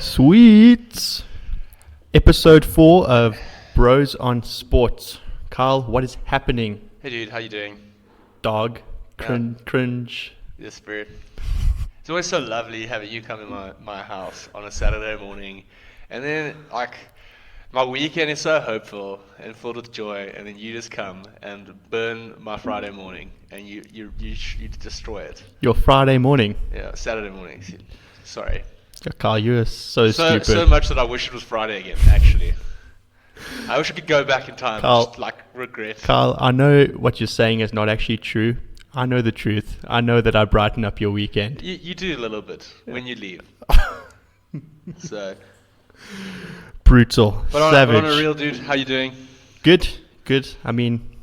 Sweet. Episode 4 of Bros on Sports. Carl, what is happening? Hey dude, how you doing? Dog. Cringe. Yes, spirit. It's always so lovely having you come in my house on a Saturday morning. And then, my weekend is so hopeful and filled with joy, and then you just come and burn my Friday morning, and you destroy it. Your Friday morning. Yeah, Saturday morning. Sorry. Yeah, Carl, you're so stupid. So much that I wish it was Friday again, actually. I wish I could go back in time Carl, and just, regret. Carl, I know what you're saying is not actually true. I know the truth. I know that I brighten up your weekend. You do a little bit when you leave. So... Brutal. Savage. But on a real dude, how you doing? Good. I mean,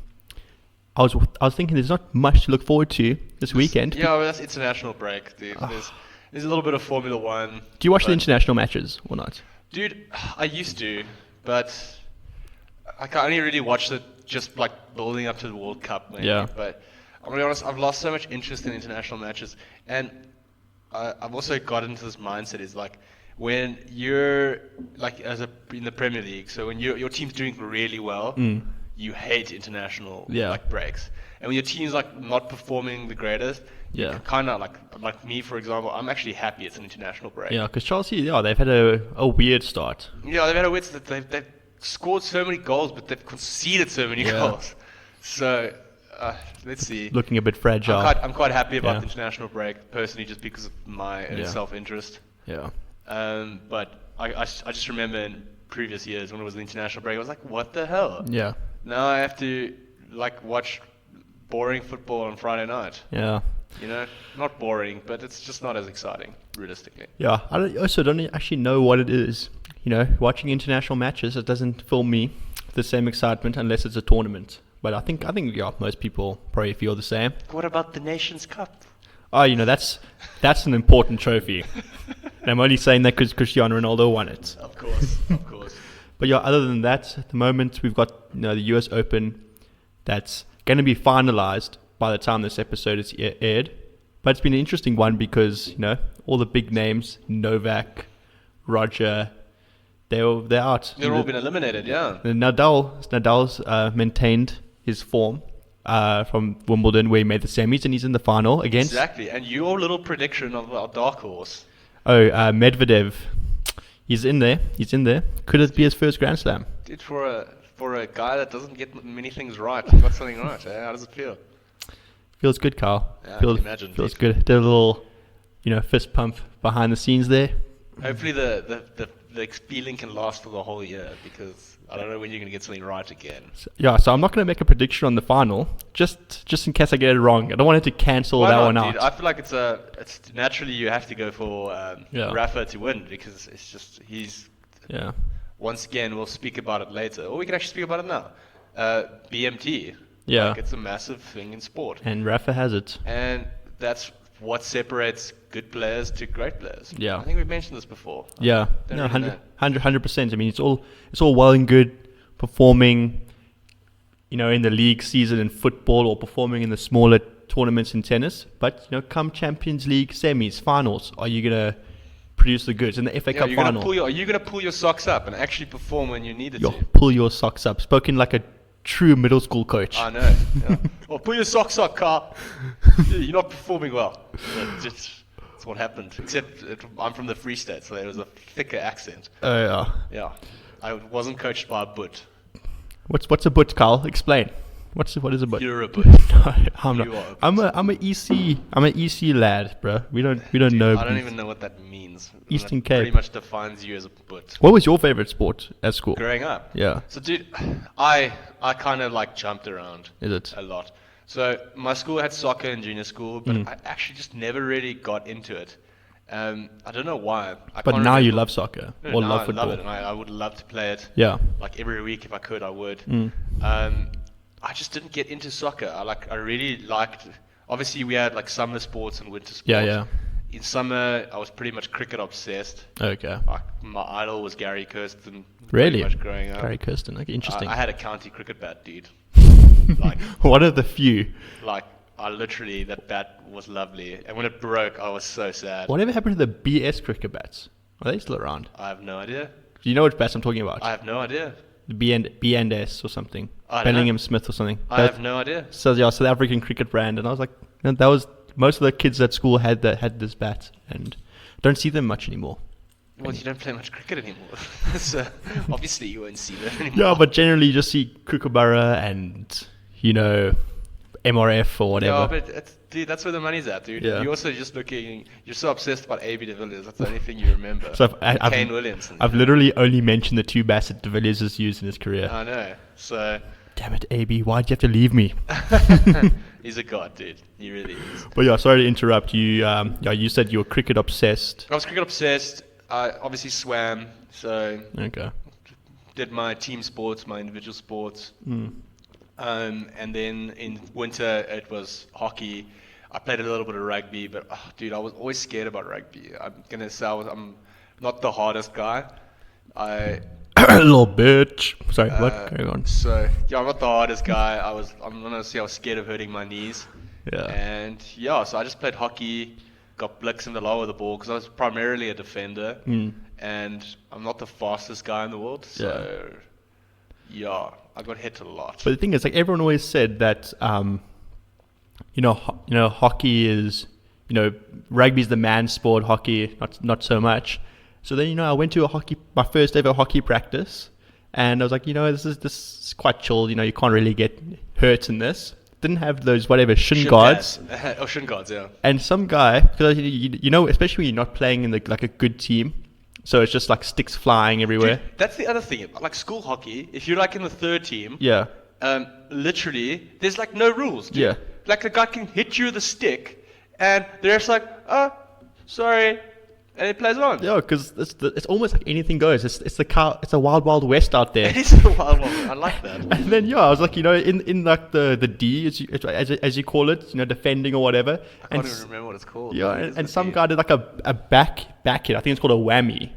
I was thinking there's not much to look forward to this weekend. Yeah, well, that's international break, dude. There's a little bit of Formula 1. Do you watch the international matches or not? Dude, I used to, but I only really watched it just building up to the World Cup, maybe. Yeah. But I'm gonna be honest, I've lost so much interest in international matches, and I've also got into this mindset is when you're in the Premier League, so when your team's doing really well, you hate international breaks, and when your team's not performing the greatest, you kind of like me, for example, I'm actually happy it's an international break. Yeah, because Chelsea, they've had a weird start. Yeah, they've had a weird start. They've scored so many goals, but they've conceded so many goals. So let's see. Looking a bit fragile. I'm quite happy about the international break personally, just because of my own self-interest. Yeah. But I just remember in previous years when it was the international break, I was like, what the hell? Yeah. Now I have to watch boring football on Friday night. Yeah. Not boring, but it's just not as exciting, realistically. Yeah. I also don't actually know what it is. Watching international matches, it doesn't fill me with the same excitement unless it's a tournament. But I think most people probably feel the same. What about the Nations Cup? Oh, that's an important trophy. And I'm only saying that because Cristiano Ronaldo won it. Of course. But other than that, at the moment we've got the US Open that's going to be finalized by the time this episode is aired. But it's been an interesting one because all the big names, Novak, Roger, they're out. They've all been eliminated, yeah. Nadal's maintained his form from Wimbledon, where he made the semis and he's in the final against. Exactly, and your little prediction of our dark horse. Oh, Medvedev. He's in there. Could it be his first Grand Slam? Dude, for a guy that doesn't get many things right, he got something right. How does it feel? Feels good, Carl. Yeah, I can imagine. Feels good. Did a little, fist pump behind the scenes there. Hopefully the feeling can last for the whole year, because I don't know when you're going to get something right again. So I'm not going to make a prediction on the final, just in case I get it wrong. I don't want it to cancel one out. I feel like it's naturally you have to go for Rafa to win, because it's just he's. Yeah. Once again, we'll speak about it later, or we can actually speak about it now. BMT. Yeah. It's a massive thing in sport. And Rafa has it. And that's what separates good players to great players. Yeah. I think we've mentioned this before. Yeah. 100%. I mean, it's all well and good performing, in the league season in football or performing in the smaller tournaments in tennis. But, come Champions League semis, finals, are you going to produce the goods in the FA Cup final? Are you going to pull your socks up and actually perform when you need it to? Pull your socks up. Spoken like a true middle school coach. I know. Yeah. Well, pull your socks up, Carl. You're not performing well. That's what happened. Except I'm from the Free State, so there was a thicker accent. Oh, yeah. Yeah. I wasn't coached by a butt. What's a butt, Carl? Explain. What is a butt? You're a butt. No, I'm not. You are I'm an EC lad, bro. We don't know. I don't even know what that means. Eastern That Cape pretty much defines you as a butt. What was your favorite sport at school? Growing up? Yeah. So, dude, I kind of jumped around. Is it? A lot. So my school had soccer in junior school, but I actually just never really got into it. I don't know why. But now you love soccer or now love football. I love it, and I would love to play it. Yeah. Every week if I could, I would. I just didn't get into soccer. I really liked. Obviously, we had summer sports and winter sports. Yeah. In summer, I was pretty much cricket obsessed. Okay. My idol was Gary Kirsten. Really? Pretty much growing up. Gary Kirsten. Okay, interesting. I had a county cricket bat, dude. One of the few. I literally, that bat was lovely. And when it broke, I was so sad. Whatever happened to the BS cricket bats? Are they still around? I have no idea. Do you know which bats I'm talking about? I have no idea. The B&S or something. I don't know. Bellingham Smith or something. I have no idea. So yeah, South African cricket brand, and I was like, that was most of the kids at school had this bat, and don't see them much anymore. Well, you don't play much cricket anymore, so obviously you won't see them anymore. Yeah, but generally you just see Kookaburra and MRF or whatever. Yeah, but dude, that's where the money's at, dude. Yeah. You're also just you're so obsessed about AB de Villiers. That's the only thing you remember. So Kane Williamson. I've literally only mentioned the 2 bats that de Villiers has used in his career. I know. So. Damn it, AB, why'd you have to leave me? He's a god, dude. He really is. But yeah, sorry to interrupt you. You said you were cricket obsessed. I was cricket obsessed. I obviously swam, so Okay. did my team sports, my individual sports. And then in winter it was hockey. I played a little bit of rugby, but dude, I was always scared about rugby. I'm gonna say I'm not the hardest guy. Little bitch. Sorry, what? Carry on. So yeah, I'm not the hardest guy. I was scared of hurting my knees. Yeah. And yeah, so I just played hockey, got blicks in the lower of the ball because I was primarily a defender, and I'm not the fastest guy in the world. So yeah, I got hit a lot. But the thing is, like everyone always said that, hockey is, rugby's the man sport, hockey not so much. So then, I went to my first ever hockey practice, and I was like, this is quite chill. You can't really get hurt in this. Didn't have those shin guards. Oh, shin guards, yeah. And some guy, because especially when you're not playing in like a good team, so it's just like sticks flying everywhere. Dude, that's the other thing. Like school hockey, if you're like in the third team, yeah, literally, there's like no rules, dude. Yeah. Like the guy can hit you with a stick, and they're just like, oh, sorry. And it plays on. Yeah, because it's almost like anything goes. It's a wild west out there. It is a wild one. I like that. And then I was like, in like the D as you call it, defending or whatever. I can't even remember what it's called. Yeah, and some guy did like a back hit. I think it's called a whammy.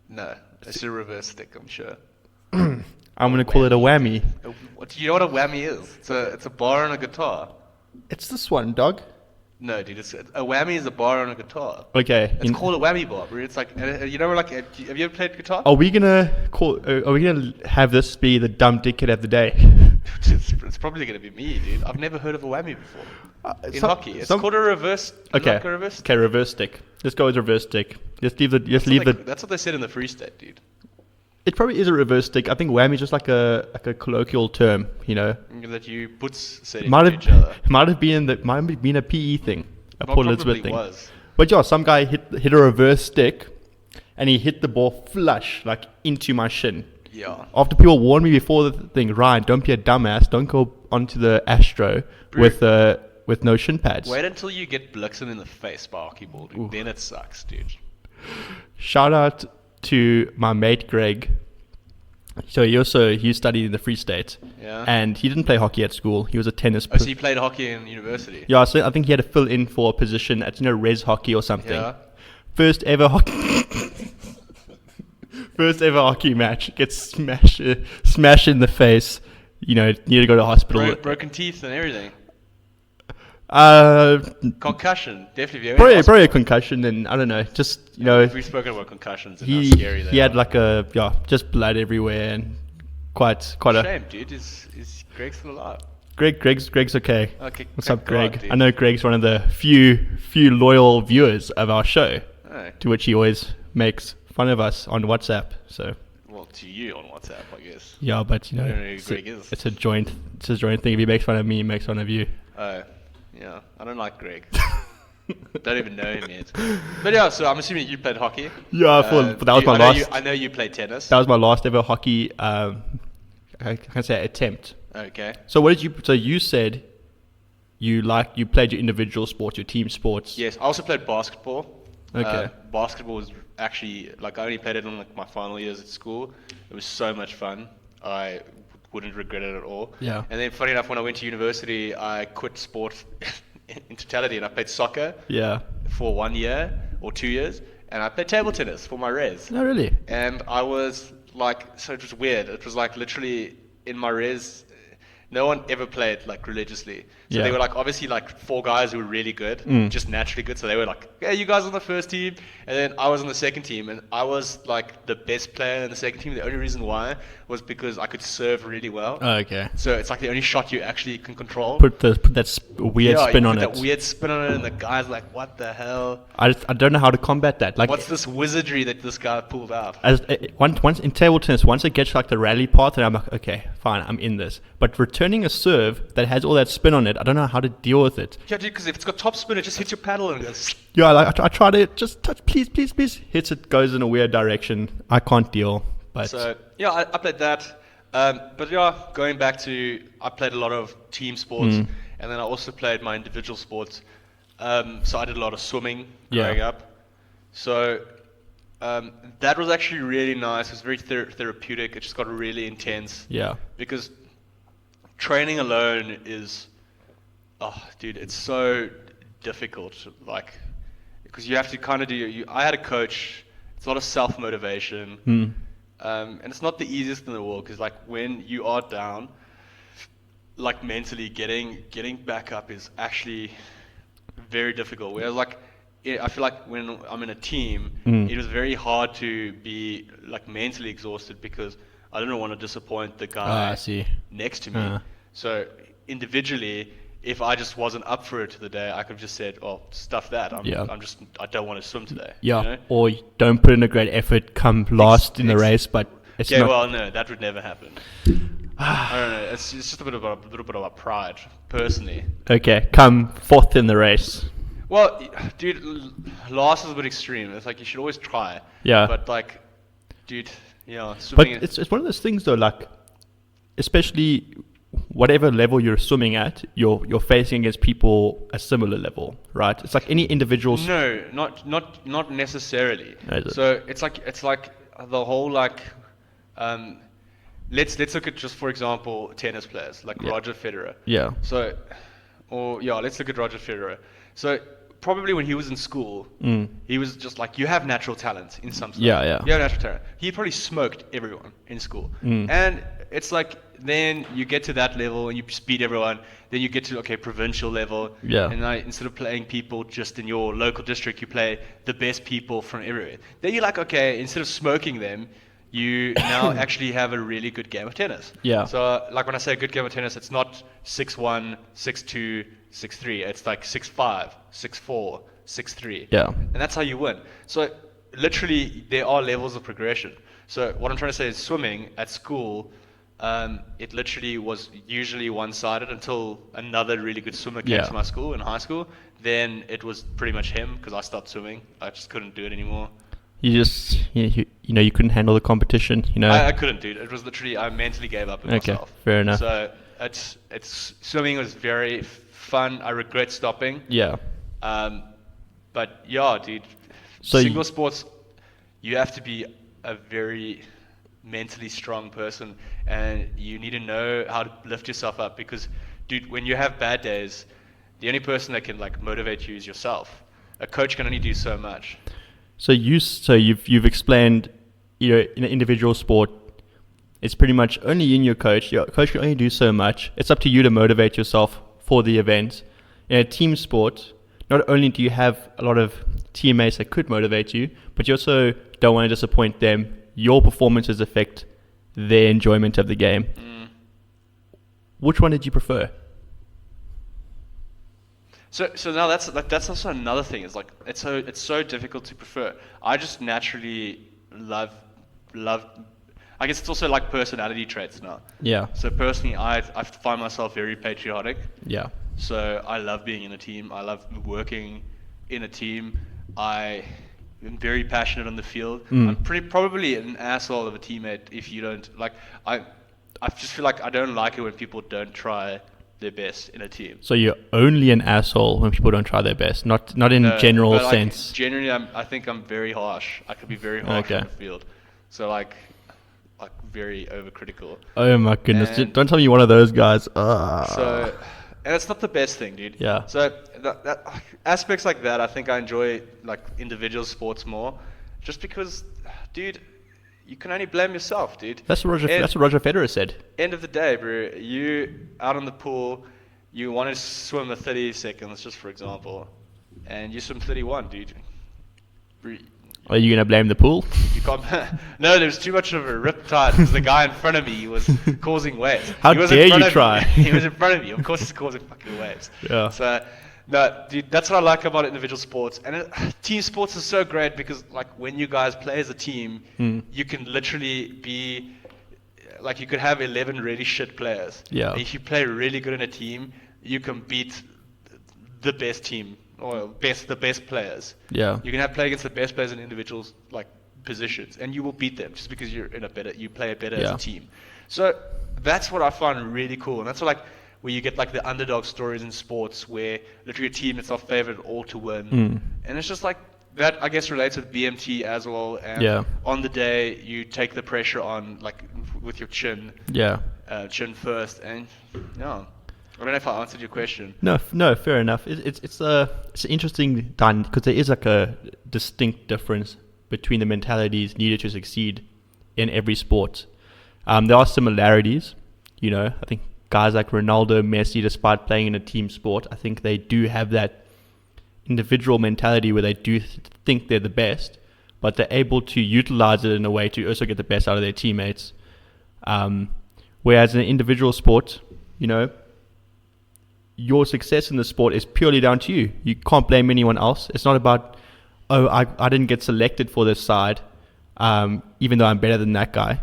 No, it's a reverse stick. I'm sure. I'm gonna call it a whammy. Do you know what a whammy is? It's a bar on a guitar. It's this one, dog. No, dude, a whammy is a bar on a guitar. Okay. It's called a whammy bar, bro. It's like, have you ever played guitar? Are we gonna have this be the dumb dickhead of the day? It's probably gonna be me, dude. I've never heard of a whammy before. In hockey, it's called a reverse. Okay. Like a reverse stick. Okay, reverse stick. Let's go with reverse stick. That's what they said in the Free State, dude. It probably is a reverse stick. I think whammy is just like a colloquial term, That you put said might into each other. Might have been a PE thing, a Port Elizabeth thing. Was. But yeah, some guy hit a reverse stick, and he hit the ball flush like into my shin. Yeah. After people warned me before the thing, Ryan, don't be a dumbass. Don't go onto the Astro with no shin pads. Wait until you get blitzed in the face by a hockey ball, dude. Oof. Then it sucks, dude. Shout out to my mate Greg. So he studied in the Free State. Yeah. And he didn't play hockey at school. He was a tennis So he played hockey in university. Yeah, so I think he had to fill in for a position at res hockey or something. Yeah. First ever hockey match, gets smashed in the face. Need to go to hospital. Broken teeth and everything. Concussion, definitely. Probably a concussion, and I don't know. Just we've spoken about concussions and how scary they he had are. like just blood everywhere and quite a shame, dude. Is Greg still alive? Greg's okay. Okay. What's up, Greg? God, I know Greg's one of the few loyal viewers of our show, to which he always makes fun of us on WhatsApp. So. Well, to you on WhatsApp, I guess. Yeah, but I don't know who Greg is. It's a joint thing. If he makes fun of me, he makes fun of you. Yeah, I don't like Greg. Don't even know him yet. But yeah, so I'm assuming you played hockey. Yeah, that was my last. I know you played tennis. That was my last ever hockey. I can say attempt. Okay. So what did you? So you said you played your individual sports, your team sports. Yes, I also played basketball. Okay. Basketball was actually I only played it in my final years at school. It was so much fun. I wouldn't regret it at all. Yeah. And then, funny enough, when I went to university, I quit sport in totality, and I played soccer. Yeah. For 1 year or 2 years, and I played table tennis for my res. Oh, really? And I was so it was weird. It was like literally in my res, no one ever played like religiously. So Yeah. they were like obviously like 4 guys who were really good, just naturally good. So they were like, yeah, you guys on the first team, and then I was on the second team, and I was like the best player in the second team. The only reason why was because I could serve really well. Oh, okay. So it's like the only shot you actually can control. Put that weird yeah, spin you on put it. that weird spin on it, and the guy's like, what the hell? I don't know how to combat that. Like, What's this wizardry that this guy pulled out? once in table tennis, once it gets like the rally part, then I'm like, okay, fine, I'm in this. But returning a serve that has all that spin on it, I don't know how to deal with it. Yeah, dude, because if it's got top spin, it just hits your paddle and goes. Yeah, like I try to just touch, please, hits it, goes in a weird direction. I can't deal. But So yeah, I played that. But yeah, going back to, I played a lot of team sports, and then I also played my individual sports. So I did a lot of swimming growing up. So that was actually really nice. It was very therapeutic. It just got really intense. yeah, Because training alone is, oh, dude, it's so difficult. Like, because you have to kind of do. I had a coach. It's a lot of self-motivation, and it's not the easiest in the world. Because like when you are down, like mentally getting back up is actually very difficult. Whereas like, I feel like when I'm in a team, it was very hard to be like mentally exhausted because I don't want to disappoint the guy I see. next to me. So individually, if I just wasn't up for it the day, I could have just said, "Oh, stuff that. I don't want to swim today." Yeah, You know? or you don't put in a great effort, come last in the race, but it's Yeah, not. well, no, that would never happen. I don't know. It's just a little bit of a pride, personally. Okay, come fourth in the race. Well, dude, last is a bit extreme. It's like you should always try. Yeah. But like, dude, yeah, But swimming. it's one of those things though, like, especially whatever level you're swimming at, you're facing against people a similar level, right? It's like any individual. No, not necessarily. Is it? So it's like the whole like, let's look at just for example tennis players like Roger Federer. Yeah. So, let's look at Roger Federer. So probably when he was in school, he was just like, you have natural talent in some stuff. Yeah. You have natural talent. He probably smoked everyone in school, and it's like then you get to that level and you beat everyone. Then you get to provincial level. Yeah. And instead of playing people just in your local district, you play the best people from everywhere. Then you're like, okay, instead of smoking them, you now actually have a really good game of tennis. Yeah. So like when I say a good game of tennis, it's not 6-1, 6-2, 6-3. It's like 6-5, 6-4, 6-3. Yeah. And that's how you win. So literally there are levels of progression. So what I'm trying to say is swimming at school, it literally was usually one-sided until another really good swimmer came to my school in high school. Then it was pretty much him because I stopped swimming. I just couldn't do it anymore. You just you couldn't handle the competition. I couldn't, dude. It was literally I mentally gave up on myself. Fair enough. So it's swimming was very fun. I regret stopping. Yeah. But yeah, dude. So single sports, you have to be a very mentally strong person, and you need to know how to lift yourself up because, dude, when you have bad days, the only person that can like motivate you is yourself. A coach can only do so much. So you've explained, in an individual sport, it's pretty much only you and your coach. Your coach can only do so much. It's up to you to motivate yourself for the event. In a team sport, not only do you have a lot of teammates that could motivate you, but you also don't want to disappoint them. Your performances affect their enjoyment of the game. Which one did you prefer? So now that's also another thing. It's like it's so difficult to prefer. I just naturally love. I guess it's also like personality traits now. Yeah. So personally, I find myself very patriotic. Yeah. So I love being in a team. I love working in a team. I am very passionate on the field. I'm probably an asshole of a teammate if you don't like. I just feel like I don't like it when people don't try their best in a team. So you're only an asshole when people don't try their best, not in general but, like, sense. Generally, I think I'm very harsh. I could be very harsh on the field. So like very overcritical. Oh my goodness! And don't tell me you're one of those guys. So, and it's not the best thing, dude. Yeah. So that aspects like that, I think I enjoy like individual sports more, just because, dude, you can only blame yourself, dude. That's what Roger Federer said. End of the day, bro, you out on the pool, you want to swim a 30 seconds, just for example, and you swim 31, dude. Bro, Are you gonna blame the pool? you can't. No, there was too much of a riptide because the guy in front of me was causing waves. How He was dare in front you of try? Me. He was in front of me. Of course, he's causing fucking waves. Yeah. So, no, dude, that's what I like about individual sports. And team sports is so great because, like, when you guys play as a team, you can literally be, like, you could have 11 really shit players. Yeah. And if you play really good in a team, you can beat the best team or the best players. Yeah. You can play against the best players in individuals, like, positions, and you will beat them just because you play better as a team. So that's what I find really cool, and that's what, like, where you get like the underdog stories in sports where literally a team that's not favored at all to win. And it's just like that, I guess, relates with BMT as well. And on the day you take the pressure on, like, with your chin. Chin first. And I don't know if I answered your question. No, fair enough. It's an interesting done because there is like a distinct difference between the mentalities needed to succeed in every sport. There are similarities, I think guys like Ronaldo, Messi, despite playing in a team sport, I think they do have that individual mentality where they do think they're the best, but they're able to utilize it in a way to also get the best out of their teammates. Whereas in an individual sport, your success in the sport is purely down to you. You can't blame anyone else. It's not about, I didn't get selected for this side, even though I'm better than that guy.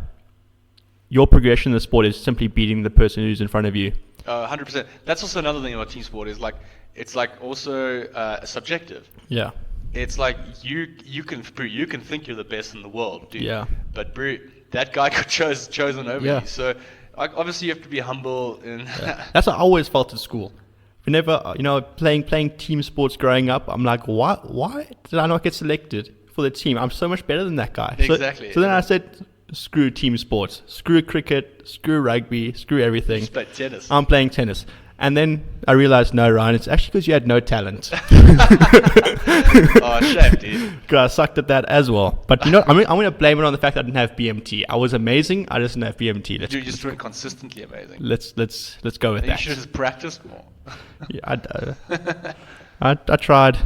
Your progression in the sport is simply beating the person who's in front of you. 100%. That's also another thing about team sport is, like, it's like also subjective. Yeah. It's like you can think you're the best in the world, dude. Yeah. But bro, that guy got chosen over you. So, like, obviously you have to be humble. And that's what I always felt at school. Whenever playing team sports growing up, I'm like, why did I not get selected for the team? I'm so much better than that guy. Exactly. So then I said, screw team sports, screw cricket, screw rugby, screw everything. Just play tennis. I'm playing tennis. And then I realized, no, Ryan, it's actually because you had no talent. Oh, shame, dude. Because I sucked at that as well. But I'm going to blame it on the fact that I didn't have BMT. I was amazing. I just didn't have BMT. You just weren't consistently amazing. Let's go with that. You should have practiced more. I tried.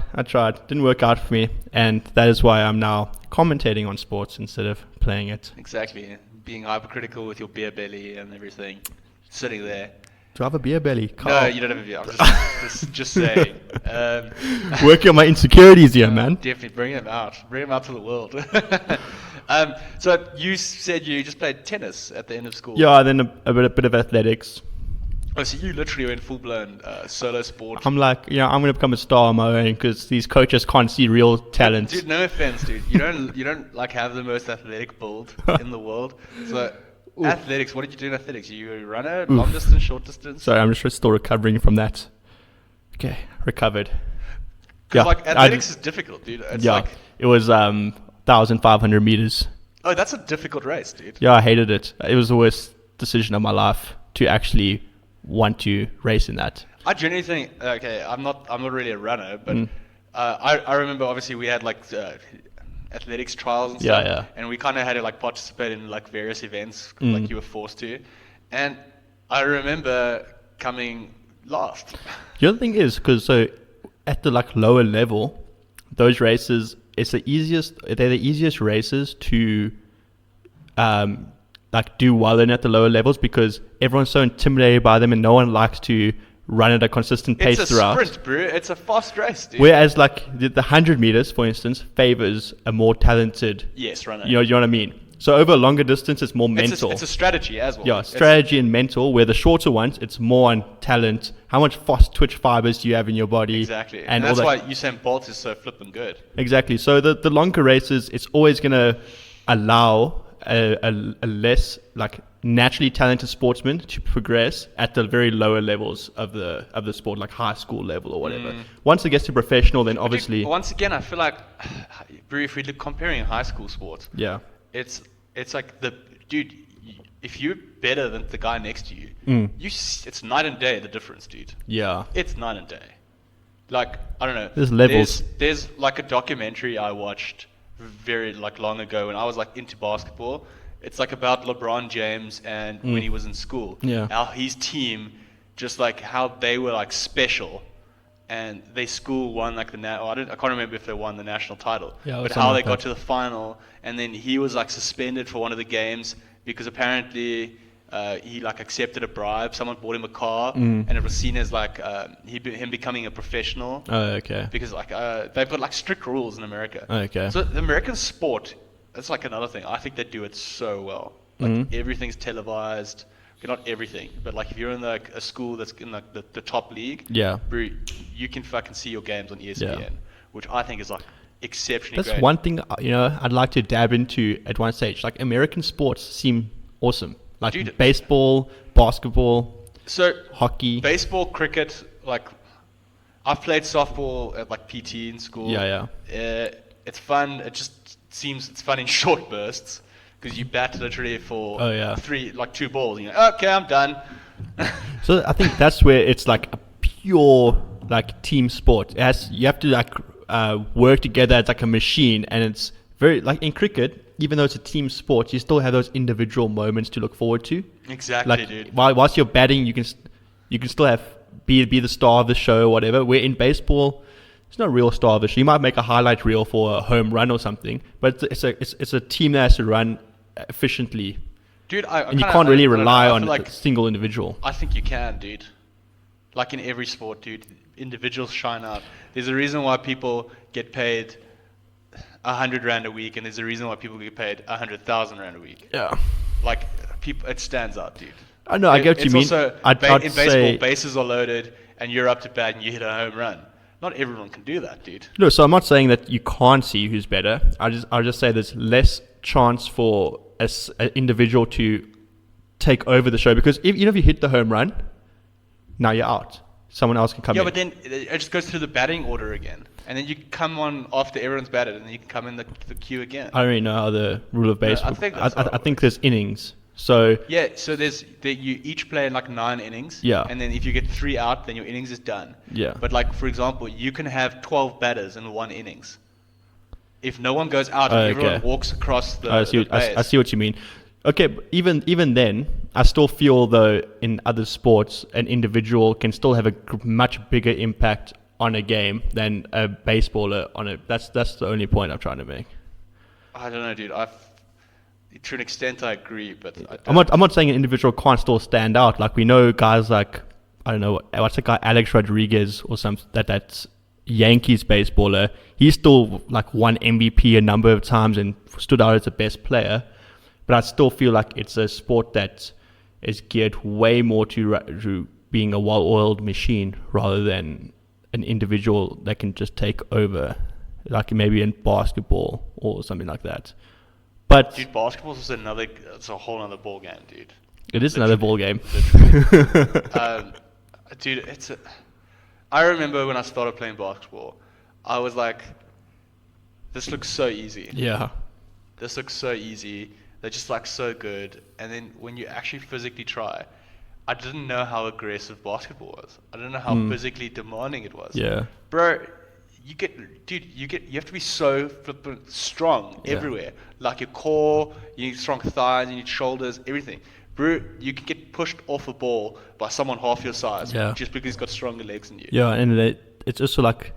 Didn't work out for me, and that is why I'm now commentating on sports instead of playing it. Exactly. Being hypercritical with your beer belly and everything, sitting there. Do I have a beer belly? Carl? No, you don't have a beer. I'm just saying. Working on my insecurities here, man. Definitely bring them out. Bring them out to the world. So you said you just played tennis at the end of school. Yeah, then a bit of athletics. Oh, so you literally went full-blown solo sport. I'm like, I'm going to become a star on my own because these coaches can't see real talent. Dude, no offense, dude. You don't like have the most athletic build in the world. So athletics, what did you do in athletics? You a runner, long distance, short distance? Sorry, I'm just still recovering from that. Okay, recovered. Because like athletics is difficult, dude. It's it was 1,500 meters. Oh, that's a difficult race, dude. Yeah, I hated it. It was the worst decision of my life to actually want to race in that. I genuinely think, okay, I'm not really a runner, but I remember obviously we had like athletics trials and stuff, and we kind of had to like participate in like various events, like you were forced to, and I remember coming last. The other thing is because at the like lower level, those races they're the easiest races to like do well in at the lower levels because everyone's so intimidated by them and no one likes to run at a consistent pace throughout. It's a sprint, bro. It's a fast race, dude. Whereas like the 100 meters, for instance, favors a more talented runner. You know what I mean? So over a longer distance, it's more mental. It's a strategy as well. Yeah, strategy and mental, where the shorter ones, it's more on talent. How much fast twitch fibers do you have in your body? Exactly. And that's why Usain Bolt is so flipping good. Exactly. So the longer races, it's always going to allow a less like naturally talented sportsman to progress at the very lower levels of the sport, like high school level or whatever. Once it gets to professional, then obviously. Once again, I feel like, if we look comparing high school sports, it's like dude. If you're better than the guy next to you, it's night and day the difference, dude. Yeah, it's night and day. Like I don't know. There's levels. There's like a documentary I watched very like long ago when I was like into basketball. It's like about LeBron James and when he was in school. Yeah. How his team, just like how they were like special, and their school won like I can't remember if they won the national title, but how they got to the final, and then he was like suspended for one of the games because apparently he like accepted a bribe. Someone bought him a car, and it was seen as like him becoming a professional. Oh, okay. Because like they've got like strict rules in America. Okay. So the American sport, that's like another thing. I think they do it so well. Like everything's televised. Okay, not everything, but like if you're in like a school that's in like the top league, bro, you can fucking see your games on ESPN, which I think is like exceptionally great. That's one thing I'd like to dab into at one stage. Like American sports seem awesome. Like Dude, baseball, basketball, hockey, baseball, cricket. Like I've played softball at like PT in school. Yeah. It's fun. It just seems it's fun in short bursts because you bat literally for 2 balls. And you're like, okay, I'm done. So I think that's where it's like a pure like team sport. You have to like work together as like a machine, and it's very like in cricket. Even though it's a team sport, you still have those individual moments to look forward to. Exactly, like, dude. Whilst you're batting, you can still be the star of the show or whatever. Where in baseball, it's not a real star of the show. You might make a highlight reel for a home run or something, but it's a team that has to run efficiently. Dude, and you can't really rely on like a single individual. I think you can, dude. Like in every sport, dude, individuals shine out. There's a reason why people get paid 100 rand a week, and there's a reason why people get paid 100,000 rand a week. Yeah. Like people, it stands out, dude. I know. I get what you mean. Also, in baseball, bases are loaded, and you're up to bat, and you hit a home run. Not everyone can do that, dude. No, so I'm not saying that you can't see who's better. I'll just say there's less chance for an individual to take over the show, because if you hit the home run, now you're out. Someone else can come in. Yeah, but then it just goes through the batting order again. And then you come on after everyone's batted, and then you can come in the queue again. I don't really know how the rule of baseball. I think there's innings. So so you each play in like 9 innings. Yeah. And then if you get 3 out, then your innings is done. Yeah. But like for example, you can have 12 batters in 1 innings. If no one goes out, and everyone walks across the base. I see what you mean. Okay, but even then, I still feel though in other sports, an individual can still have a much bigger impact on a game than a baseballer on it. That's the only point I'm trying to make. I don't know, dude. To an extent, I agree, but I'm not saying an individual can't still stand out. Like we know guys like, I don't know, what's the guy, Alex Rodriguez or something, that's Yankees baseballer. He's still like won MVP a number of times and stood out as the best player. But I still feel like it's a sport that is geared way more to being a well-oiled machine rather than an individual that can just take over, like maybe in basketball or something like that. But dude, basketball is it's a whole other ball game, dude. It is another ball game. Dude, I remember when I started playing basketball, I was like, this looks so easy. Yeah. This looks so easy. They're just like so good. And then when you actually physically try, I didn't know how aggressive basketball was. I didn't know how physically demanding it was. Yeah. Bro, you have to be so flippin' strong everywhere. Like your core, you need strong thighs, you need shoulders, everything. Bro, you can get pushed off a ball by someone half your size just because he's got stronger legs than you. Yeah, and it's also like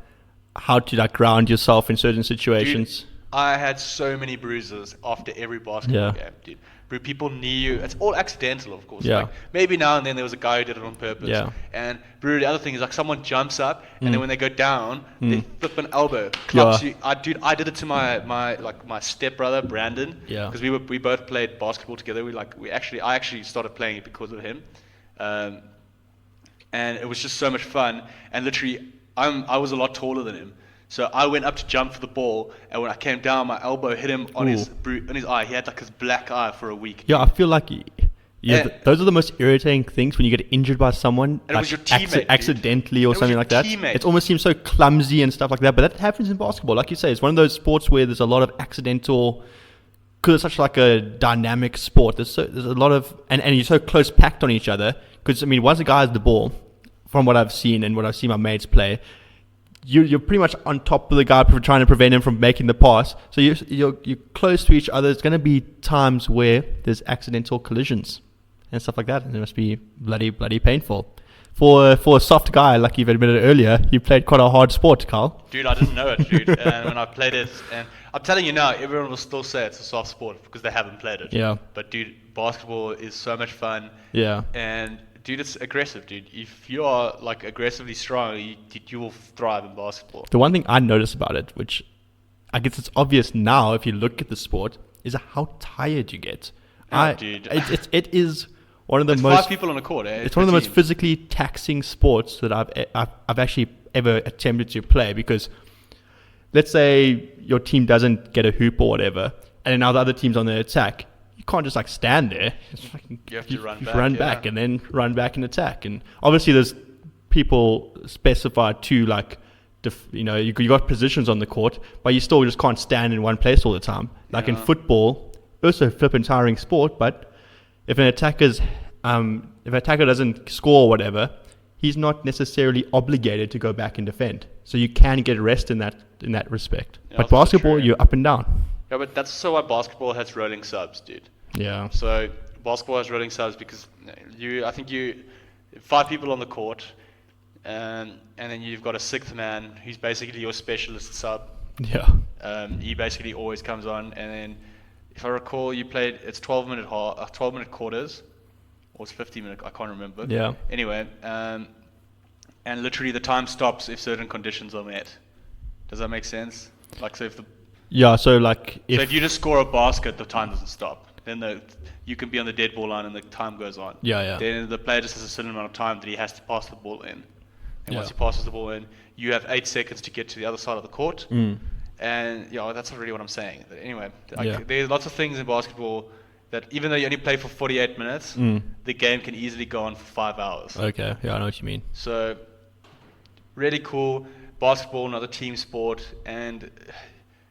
how to like ground yourself in certain situations. Dude, I had so many bruises after every basketball game, dude. Bro, people knee you. It's all accidental, of course. Yeah. Like, maybe now and then there was a guy who did it on purpose. Yeah. And bro, the other thing is like someone jumps up and then when they go down, they flip an elbow, clubs you. I did it to my stepbrother Brandon. Yeah. Because we both played basketball together. I actually started playing it because of him. And it was just so much fun. And literally, I was a lot taller than him. So I went up to jump for the ball, and when I came down, my elbow hit him on his eye. He had like his black eye for a week. Yeah, I feel like those are the most irritating things when you get injured by someone, and like it was your teammate, accidentally or something like that. Teammate. It almost seems so clumsy and stuff like that, but that happens in basketball. Like you say, it's one of those sports where there's a lot of accidental, because it's such like a dynamic sport. There's a lot of, and you're so close packed on each other. Because I mean, once a guy has the ball, from what I've seen and what I've seen my mates play, you're pretty much on top of the guy trying to prevent him from making the pass. So you're close to each other. There's going to be times where there's accidental collisions and stuff like that, and it must be bloody painful. For a soft guy, like you've admitted earlier, you played quite a hard sport, Carl. Dude, I didn't know it, dude. And when I played it, and I'm telling you now, everyone will still say it's a soft sport because they haven't played it. Yeah. But dude, basketball is so much fun. Yeah. And dude, it's aggressive, dude. If you are like aggressively strong, you will thrive in basketball. The one thing I noticed about it, which I guess it's obvious now if you look at the sport, is how tired you get. Dude. It is one of the it's most 5 people on a court. It's one of the most physically taxing sports that I've actually ever attempted to play, because let's say your team doesn't get a hoop or whatever, and then now the other team's on the attack. You can't just like stand there. You have to run back and then run back and attack. And obviously there's people specified to like, you got positions on the court, but you still just can't stand in one place all the time. Like in football, also a flippin' tiring sport, but if an attacker doesn't score or whatever, he's not necessarily obligated to go back and defend. So you can get rest in that respect. Yeah, but basketball, you're up and down. Yeah, but that's also why basketball has rolling subs, dude. Yeah. So basketball has rolling subs because I think 5 people on the court, and then you've got a 6th man who's basically your specialist sub. Yeah. He basically always comes on, and then if I recall, it's 12-minute quarters, or it's 15-minute, I can't remember. Yeah. Anyway, and literally the time stops if certain conditions are met. Does that make sense? Like, so if you just score a basket, the time doesn't stop. Then you can be on the dead ball line and the time goes on. Yeah. Then the player just has a certain amount of time that he has to pass the ball in. And once Yeah. he passes the ball in, you have 8 seconds to get to the other side of the court. And that's not really what I'm saying. But anyway, there's lots of things in basketball that even though you only play for 48 minutes, the game can easily go on for 5 hours. Okay, yeah, I know what you mean. So, really cool. Basketball, another team sport. And,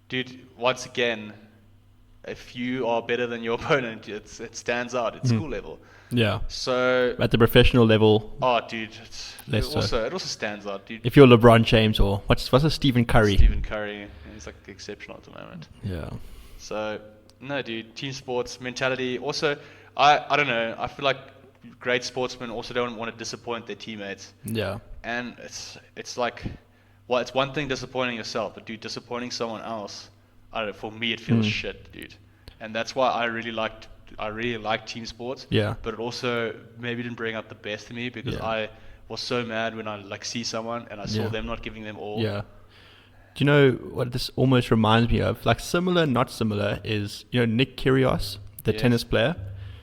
dude, once again, if you are better than your opponent, it stands out at school level. Yeah. So at the professional level. Oh, dude, it also stands out, dude. If you're LeBron James or what's a Stephen Curry? Stephen Curry, he's like exceptional at the moment. Yeah. So no, dude, team sports mentality. Also, I don't know. I feel like great sportsmen also don't want to disappoint their teammates. Yeah. And it's like, well, it's one thing disappointing yourself, but dude, disappointing someone else, I don't know. For me, it feels shit, dude. And that's why I really like team sports. Yeah. But it also maybe didn't bring out the best in me because I was so mad when I like see someone and I saw them not giving them all. Yeah. Do you know what this almost reminds me of? Like similar, not similar, is Nick Kyrgios, the tennis player.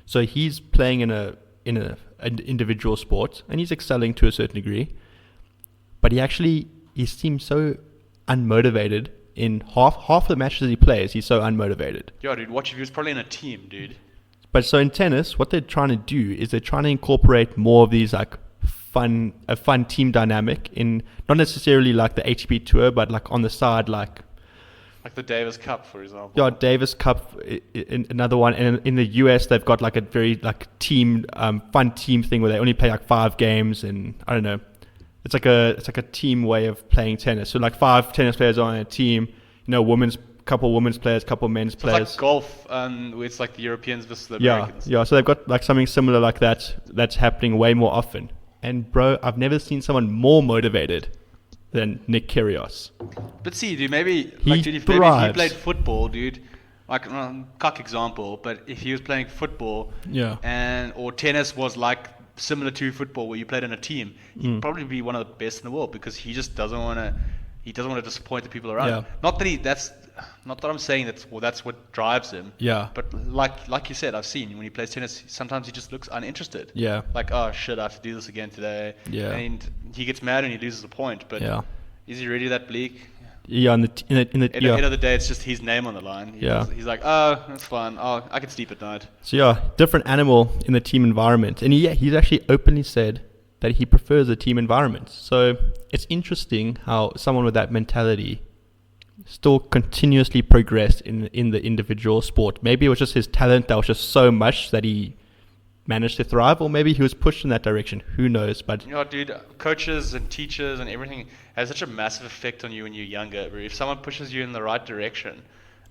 So he's playing in an individual sport and he's excelling to a certain degree, but he seems so unmotivated. In half the matches he plays, he's so unmotivated. Yeah, dude, watch if he was probably in a team, dude. But so in tennis, what they're trying to do is they're trying to incorporate more of these like a fun team dynamic in, not necessarily like the ATP tour, but like on the side, like the Davis Cup, for example. Yeah, Davis Cup, another one. And in the US, they've got like a very like team, fun team thing where they only play like 5 games, and I don't know. It's like a team way of playing tennis. So like 5 tennis players on a team, couple women's players, couple men's players. It's like golf, where it's like the Europeans versus the Americans. Yeah. So they've got like something similar like that that's happening way more often. And bro, I've never seen someone more motivated than Nick Kyrgios. But see, dude, maybe he if he played football, dude, like cock example, but if he was playing football, or tennis was like similar to football where you played in a team, he'd probably be one of the best in the world because he just doesn't want to disappoint the people around him. Not that I'm saying that's what drives him. Yeah. But like you said, I've seen when he plays tennis, sometimes he just looks uninterested. Yeah. Like, oh shit, I have to do this again today. Yeah. And he gets mad and he loses a point. But is he really that bleak? Yeah. At the end of the day, it's just his name on the line. He's like, oh, that's fine. Oh, I can sleep at night. So different animal in the team environment, and he's actually openly said that he prefers a team environment. So it's interesting how someone with that mentality still continuously progressed in the individual sport. Maybe it was just his talent that was just so much that he managed to thrive, or maybe he was pushed in that direction. Who knows? But Dude, coaches and teachers and everything has such a massive effect on you when you're younger. If someone pushes you in the right direction,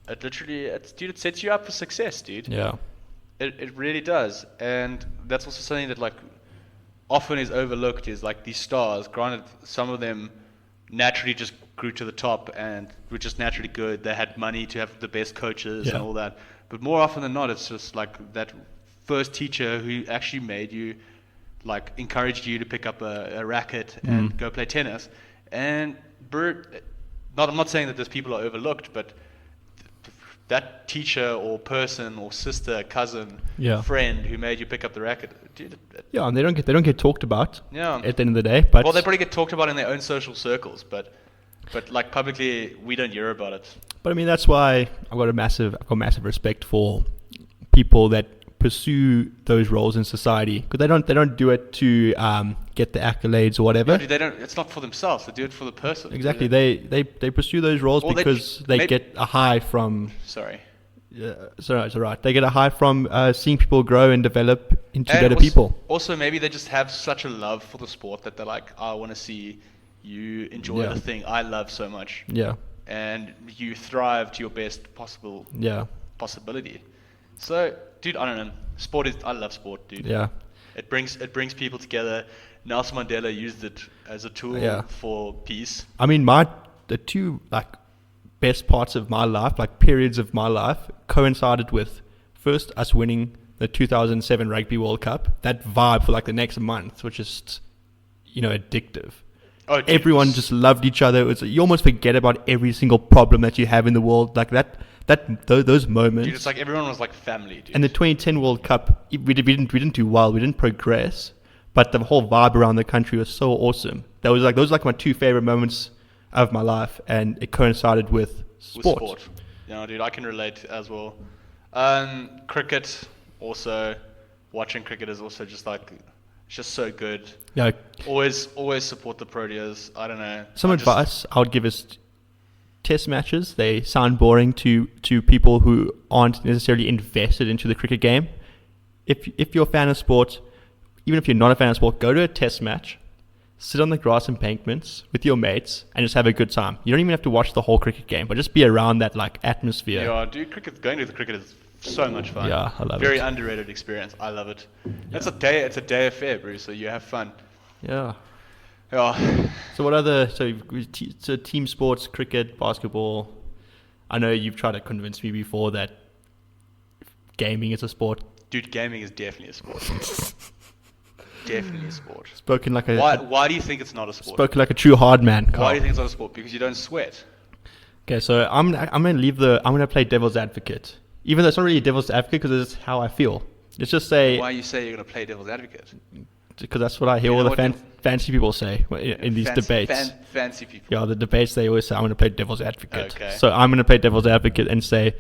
it literally, it sets you up for success, dude. yeah, It really does. And that's also something that, like, often is overlooked, is like these stars. Granted, some of them naturally just grew to the top and were just naturally good. They had money to have the best coaches and all that. But more often than not, it's just like that first teacher who actually made you, like, encouraged you to pick up a racket and go play tennis. And I'm not saying that those people are overlooked, but that teacher or person or sister, cousin, friend who made you pick up the racket, dude. And they don't get talked about. Yeah. At the end of the day, but they probably get talked about in their own social circles, but like publicly, we don't hear about it. But I mean, that's why I've got massive respect for people that pursue those roles in society, because they don't do it to get the accolades or whatever. No, dude, they don't. It's not for themselves. They do it for the person. Exactly. They pursue those roles because they get a high from. Sorry. So it's all right. They get a high from seeing people grow and develop into better people. Also, maybe they just have such a love for the sport that they're like, I want to see you enjoy the thing I love so much. Yeah. And you thrive to your best possible possibility. So, dude, I don't know. I love sport, dude. Yeah. It brings people together. Nelson Mandela used it as a tool for peace. I mean, the two best parts of my life, periods of my life, coincided with first us winning the 2007 Rugby World Cup. That vibe for the next month was just, addictive. Oh, dude. Everyone just loved each other. You almost forget about every single problem that you have in the world. Those moments. Dude, it's like everyone was like family, dude. And the 2010 World Cup, we didn't do well. We didn't progress, but the whole vibe around the country was so awesome. Those were my two favorite moments of my life, and it coincided with sport. Yeah, dude, I can relate as well. Cricket also. Watching cricket is also just it's just so good. Yeah. Always support the Proteas. I don't know. Some advice I would give is test matches. They sound boring to people who aren't necessarily invested into the cricket game. If you're a fan of sport, even if you're not a fan of sport, go to a test match, sit on the grass embankments with your mates, and just have a good time. You don't even have to watch the whole cricket game, but just be around that atmosphere. Yeah, dude, going to the cricket is so much fun. Yeah, I love it. Very underrated experience. I love it. Yeah. It's a day affair, Bruce. So you have fun. Yeah. Yeah. So what other team sports, cricket, basketball? I know you've tried to convince me before that gaming is a sport. Dude, gaming is definitely a sport. Definitely a sport. Spoken like a. Why do you think it's not a sport? Spoken like a true hard man, Carl. Why do you think it's not a sport? Because you don't sweat. Okay, so I'm gonna play devil's advocate, even though it's not really devil's advocate because it's how I feel. Let's just say. Why you say you're gonna play devil's advocate? Because that's what I hear all the fancy people say in these debates. Fancy people. Yeah, the debates, they always say, I'm going to play devil's advocate. Okay. So I'm going to play devil's advocate and say,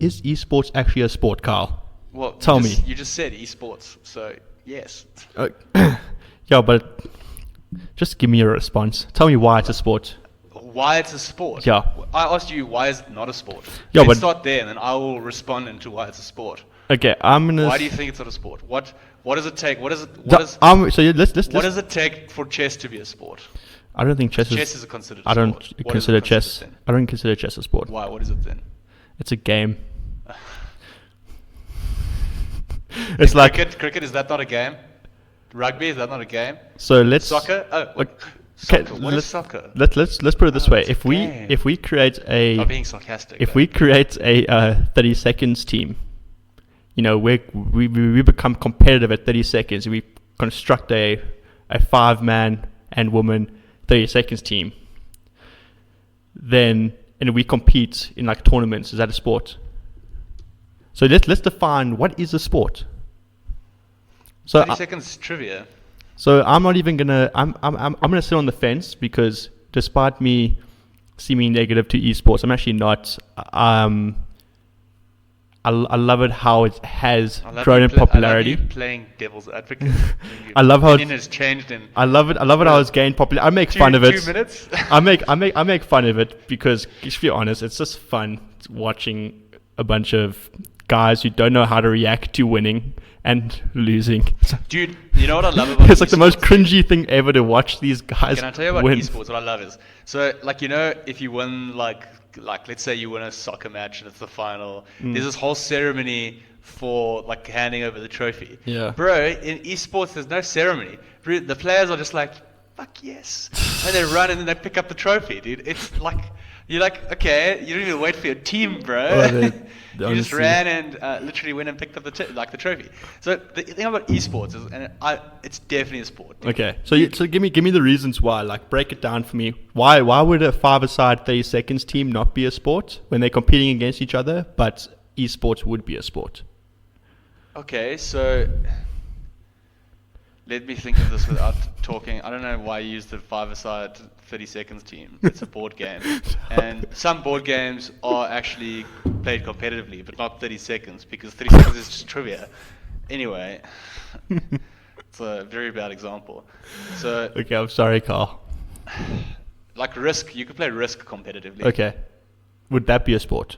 is esports actually a sport, Carl? Well, Tell me. You just said esports, so yes. Yeah, but just give me a response. Tell me why it's a sport. Why it's a sport? Yeah. I asked you why is it not a sport. Yeah, Let's start there, and then I will respond into why it's a sport. Okay, I'm gonna. Why do you think it's not a sport? What does it take? What does it take for chess to be a sport? I don't think chess is considered a sport. I don't consider chess. I don't consider chess a sport. Why? What is it then? It's a game. It's cricket. Is that not a game? Rugby, is that not a game? So let's soccer. Soccer. What is soccer? Let's put it this way. If we create a. I'm being sarcastic. If we create a 30 seconds team. We become competitive at 30 seconds. We construct a 5-man and woman 30 seconds team. And we compete in tournaments. Is that a sport? So let's define what is a sport. So 30 seconds trivia. So I'm not even gonna. I'm gonna sit on the fence because despite me seeming negative to esports, I'm actually not. I love it how it has grown in popularity. I love you playing devil's advocate. I love how opinion has changed. I love it how it's gained popularity. I make fun of it. 2 minutes. I make fun of it because, to be honest, it's just fun watching a bunch of guys who don't know how to react to winning and losing. Dude, you know what I love about It's like the most esports? cringy thing ever to watch these guys Can I tell you about win. esports? What I love is, so like, you know, if you win like let's say you win a soccer match and it's the final, there's this whole ceremony for like handing over the trophy. Yeah. Bro, in esports there's no ceremony. Bro, the players are just like, fuck yes. And they run and then they pick up the trophy, dude. It's like, you're like, okay, you don't even wait for your team, bro. Oh, you just honestly. ran and literally went and picked up the trophy. So the thing about esports is, and it's definitely a sport. Dude. Okay, so give me the reasons why. Like, break it down for me. Why would a 5-a-side 30 seconds team not be a sport when they're competing against each other, but esports would be a sport? Okay, so let me think of this without talking. I don't know why you used the 5-a-side 30 seconds team. It's a board game. And some board games are actually played competitively, but not 30 seconds, because 30 seconds is just trivia. Anyway, it's a very bad example. So, Okay, I'm sorry, Carl. like Risk, you could play Risk competitively. Okay, would that be a sport?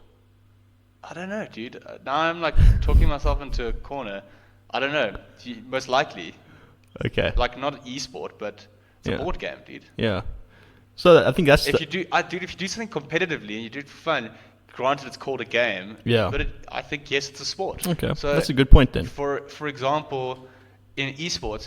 I don't know, dude. Now I'm like talking myself into a corner. I don't know. Most likely. Okay. Like not an esport, but it's a board game, dude. Yeah. So I think that's If you do something competitively and you do it for fun, granted it's called a game. Yeah. But I think yes, it's a sport. okay. So That's a good point then. For example, in esports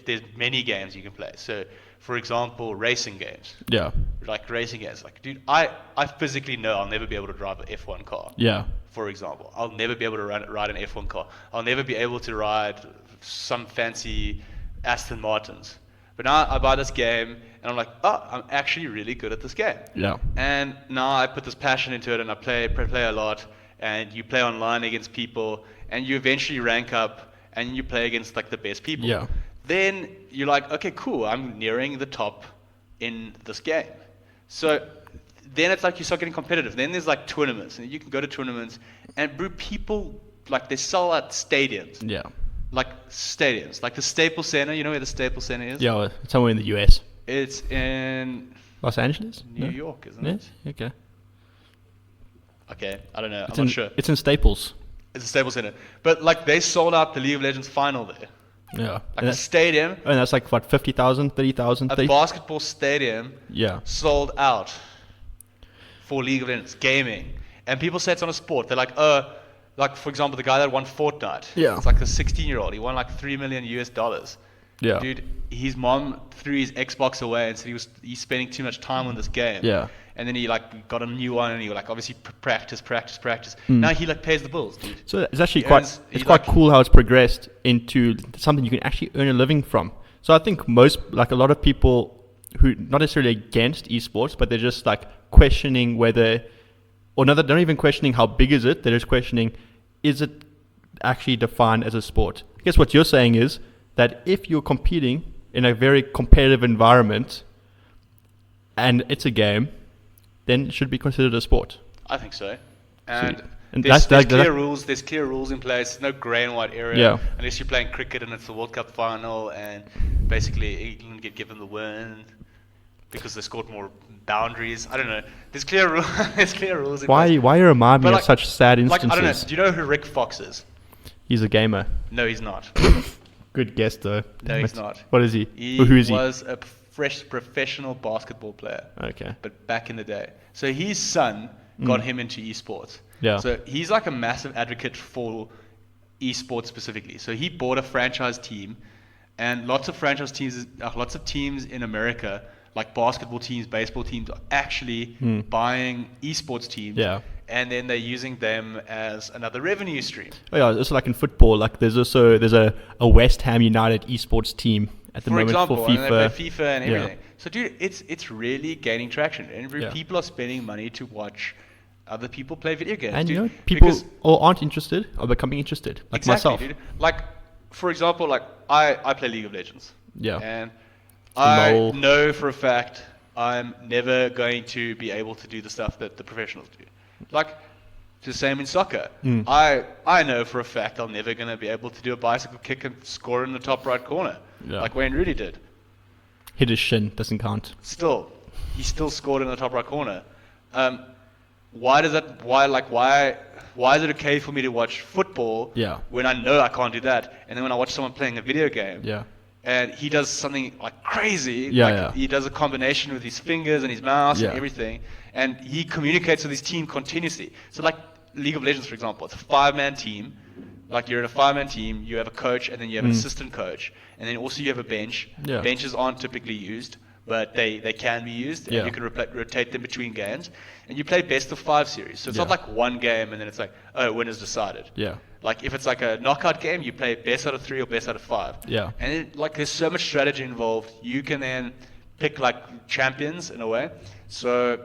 there's many games you can play. So for example, racing games. Yeah. Like racing games. Like dude, I physically know I'll never be able to drive an F1 car. Yeah. For example, I'll never be able to ride an F1 car. I'll never be able to ride some fancy Aston Martins. But now I buy this game and I'm like, oh, I'm actually really good at this game. Yeah. And now I put this passion into it and I play a lot, and you play online against people and you eventually rank up and you play against like the best people. Yeah. Then you're like, okay, cool, I'm nearing the top in this game. So then it's like you start getting competitive. Then there's like tournaments, and you can go to tournaments, and bro, people like they sell out stadiums. Yeah. Like stadiums, like the Staples Center. You know where the Staples Center is? Yeah. Well, somewhere in the US. It's in Los Angeles? New York, isn't Yes. it? Okay. Okay, I don't know. It's I'm in, not sure. It's in Staples. It's the Staples Center, but like they sold out the League of Legends final there. Yeah. Like And a that's, stadium, and that's like what, 50,000, 30,000, a 30? basketball stadium Yeah. sold out for League of Legends gaming, and people say it's not a sport. They're like, like for example, the guy that won Fortnite. Yeah. It's like a 16-year-old. He won like $3 million US. Yeah. Dude, his mom threw his Xbox away and said he's spending too much time on this game. Yeah. And then he like got a new one and he like obviously practice. Now he like pays the bills, dude. So it's actually He quite earns- it's he quite like- cool how it's progressed into something you can actually earn a living from. So I think a lot of people who not necessarily against esports, but they're just like questioning whether, or no, they're not even questioning how big is it. They're just questioning, is it actually defined as a sport? I guess what you're saying is that if you're competing in a very competitive environment and it's a game, then it should be considered a sport. I think so. And, and there's that's clear rules. There's clear rules in place. There's no grey and white area. Yeah. Unless you're playing cricket and it's the World Cup final, and basically England get given the win because they scored more boundaries. I don't know. There's clear rules. There's clear rules. In place. Why you remind me But of such sad Like instances? I don't know. Do you know who Rick Fox is? He's a gamer. No, he's not. Good guess though. No, he's not. What is he? He Who is he? was a professional basketball player. Okay. But back in the day. So his son got him into esports. Yeah. So he's like a massive advocate for esports specifically. So he bought a franchise team, and lots of teams in America, like basketball teams, baseball teams, are actually buying esports teams. Yeah. And then they're using them as another revenue stream. Oh yeah, it's like in football. Like there's a West Ham United esports team at the For moment example, for FIFA. and they play FIFA and Yeah. everything. So dude, it's really gaining traction. And Yeah. people are spending money to watch other people play video games. And dude, you know, people because- aren't interested are becoming interested. Like exactly, myself. dude. Like, for example, like I play League of Legends. Yeah. And I LOL. know for a fact I'm never going to be able to do the stuff that the professionals do. Like, it's the same in soccer. I know for a fact I'm never going to be able to do a bicycle kick and score in the top right corner. Yeah. Like Wayne Rooney did. Hit his shin doesn't count. He still scored in the top right corner. why is it okay for me to watch football Yeah. when I know I can't do that? And then when I watch someone playing a video game, Yeah. and he does something like crazy, Yeah, like yeah. he does a combination with his fingers and his mouse Yeah. and everything, and he communicates with his team continuously. So like League of Legends, for example, it's a 5-man team. Like you're in a 5-man team, you have a coach, and then you have an assistant coach, and then also you have a bench. Yeah. Benches aren't typically used, but they can be used, Yeah. and you can rotate them between games. And you play best of 5 series, so it's not Yeah. like one game and then it's like, oh, winner's decided. Yeah. Like if it's like a knockout game, you play best out of 3 or best out of 5. Yeah. And there's so much strategy involved. You can then pick like champions in a way. So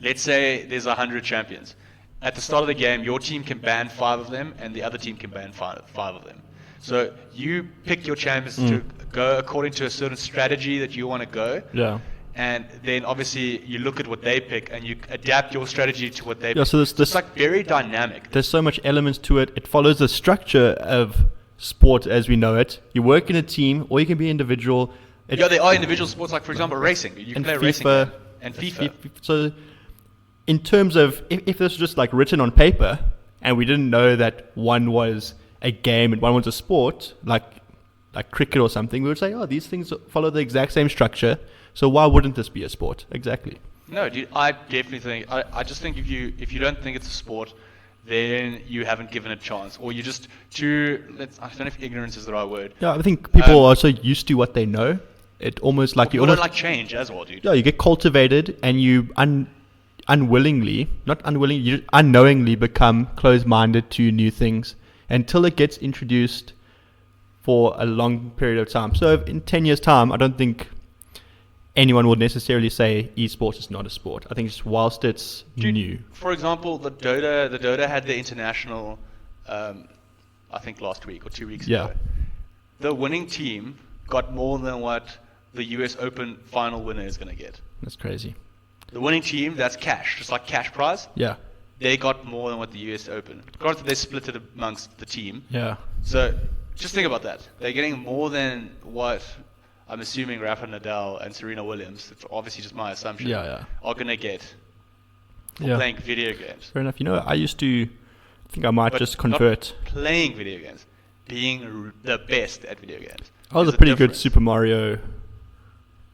let's say there's 100 champions. At the start of the game, your team can ban 5 of them, and the other team can ban five of them. So you pick your champions to go according to a certain strategy that you want to go. Yeah. And then obviously you look at what they pick and you adapt your strategy to what they Yeah, pick. so this- it's like very dynamic. There's so much elements to it. It follows the structure of sport as we know it. You work in a team, or you can be individual. Yeah, there are individual sports like, for example, racing. You can And play a racing FIFA, game. And FIFA. So, in terms of if this was just like written on paper, and we didn't know that one was a game and one was a sport, like cricket or something, we would say, oh, these things follow the exact same structure. So why wouldn't this be a sport? Exactly. No, dude, I definitely think. I just think if you don't think it's a sport, then you haven't given it a chance, or you just I don't know if ignorance is the right word. Yeah, I think people are also used to what they know. It almost like People don't like change as well, dude. yeah, you get cultivated and you unknowingly become closed-minded to new things until it gets introduced for a long period of time. So in 10 years' time, I don't think anyone would necessarily say esports is not a sport. I think it's whilst it's new. For example, the Dota had the international, I think last week or 2 weeks Yeah. ago. The winning team got more than what the US Open final winner is going to get. That's crazy. The winning team, that's cash, just like cash prize. Yeah. They got more than what the US Open. Granted, they split it amongst the team. Yeah. So just think about that. They're getting more than what I'm assuming Rafa Nadal and Serena Williams, it's obviously just my assumption, Yeah. are going to get for Yeah. playing video games. Fair enough. I used to think I might But just not convert. playing video games, being the best at video games. I was There's a pretty good difference. Super Mario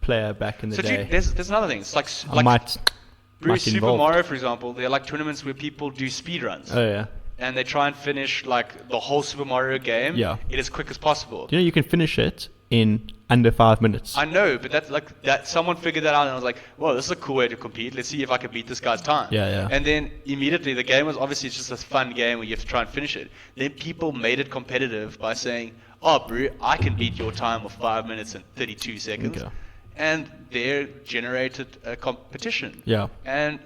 player back in the So day. dude, there's another thing. It's like I might Super involved. Mario, for example. They're like tournaments where people do speed runs. Oh yeah. And they try and finish like the whole Super Mario game Yeah. in as quick as possible. Do you know you can finish it in under 5 minutes? I know, but that's like that. Someone figured that out, and I was like, "Well, this is a cool way to compete. Let's see if I can beat this guy's time." Yeah. And then immediately, the game was obviously just a fun game where you have to try and finish it. Then people made it competitive by saying, "Oh, bro, I can beat your time of 5 minutes and 32 seconds," Okay. and they generated a competition. Yeah. And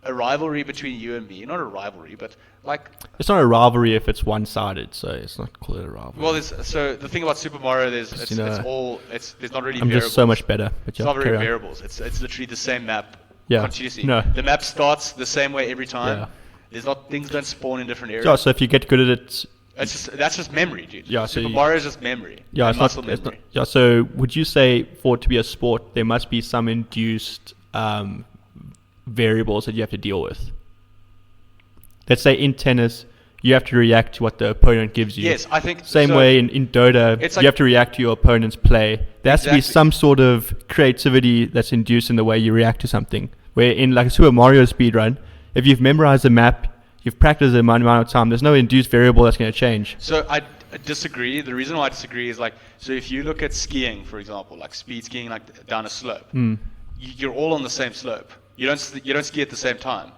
a rivalry between you and me. Not a rivalry, but like. It's not a rivalry if it's one-sided, so it's not called a rivalry. Well, so the thing about Super Mario, there's Just, there's not really. I'm variables. just so much better. But It's yeah, not very carry on. variables. It's literally the same map Yeah. continuously. No. The map starts the same way every time. Yeah. There's not things don't spawn in different areas. Yeah, so if you get good at it, That's just memory, dude. Yeah, so Super you- Mario is just memory. yeah, and it's muscle not, it's not. memory. Yeah, so would you say for it to be a sport, there must be some induced variables that you have to deal with? Let's say in tennis, you have to react to what the opponent gives you. Yes, I think Same so. way in Dota, It's you like- have to react to your opponent's play. There has to be Exactly. some sort of creativity that's induced in the way you react to something. Where in like a Super Mario speedrun, if you've memorized the map, you've practiced the amount of time, there's no induced variable that's going to change. So I disagree. The reason why I disagree is like, so if you look at skiing, for example, like speed skiing, like down a slope, you're all on the same slope. You don't ski at the same time.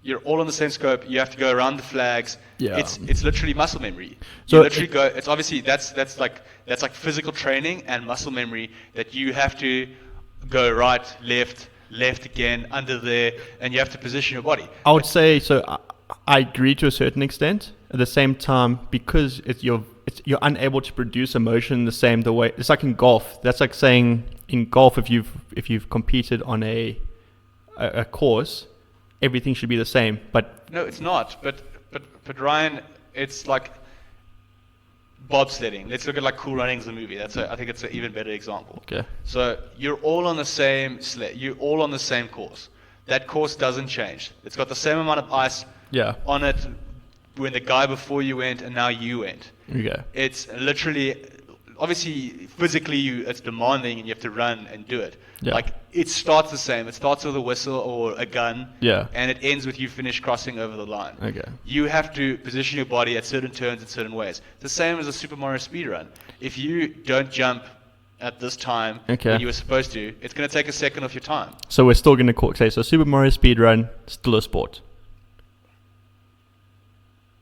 You're all on the same scope. You have to go around the flags. Yeah. It's literally muscle memory. So You literally go. It's obviously that's like physical training and muscle memory that you have to go right, left again, under there, and you have to position your body. I would say so. I agree to a certain extent. At the same time, because you're unable to produce emotion the way. It's like in golf. That's like saying in golf, if you've competed on a course, everything should be the same. But No, it's not. But Ryan, it's like bobsledding. Let's look at like Cool Runnings, the movie. I think it's an even better example. okay, So you're all on the same sled. You're all on the same course. that course doesn't change. It's got the same amount of ice Yeah. on it when the guy before you went and now you went. Okay. It's literally, obviously, physically it's demanding and you have to run and do it. Yeah. Like, it starts the same. It starts with a whistle or a gun. Yeah. And it ends with you finish crossing over the line. Okay. You have to position your body at certain turns in certain ways. The same as a Super Mario speedrun. If you don't jump at this time when you were supposed to, it's going to take a second off your time. So we're still going to say, so Super Mario speedrun, still a sport.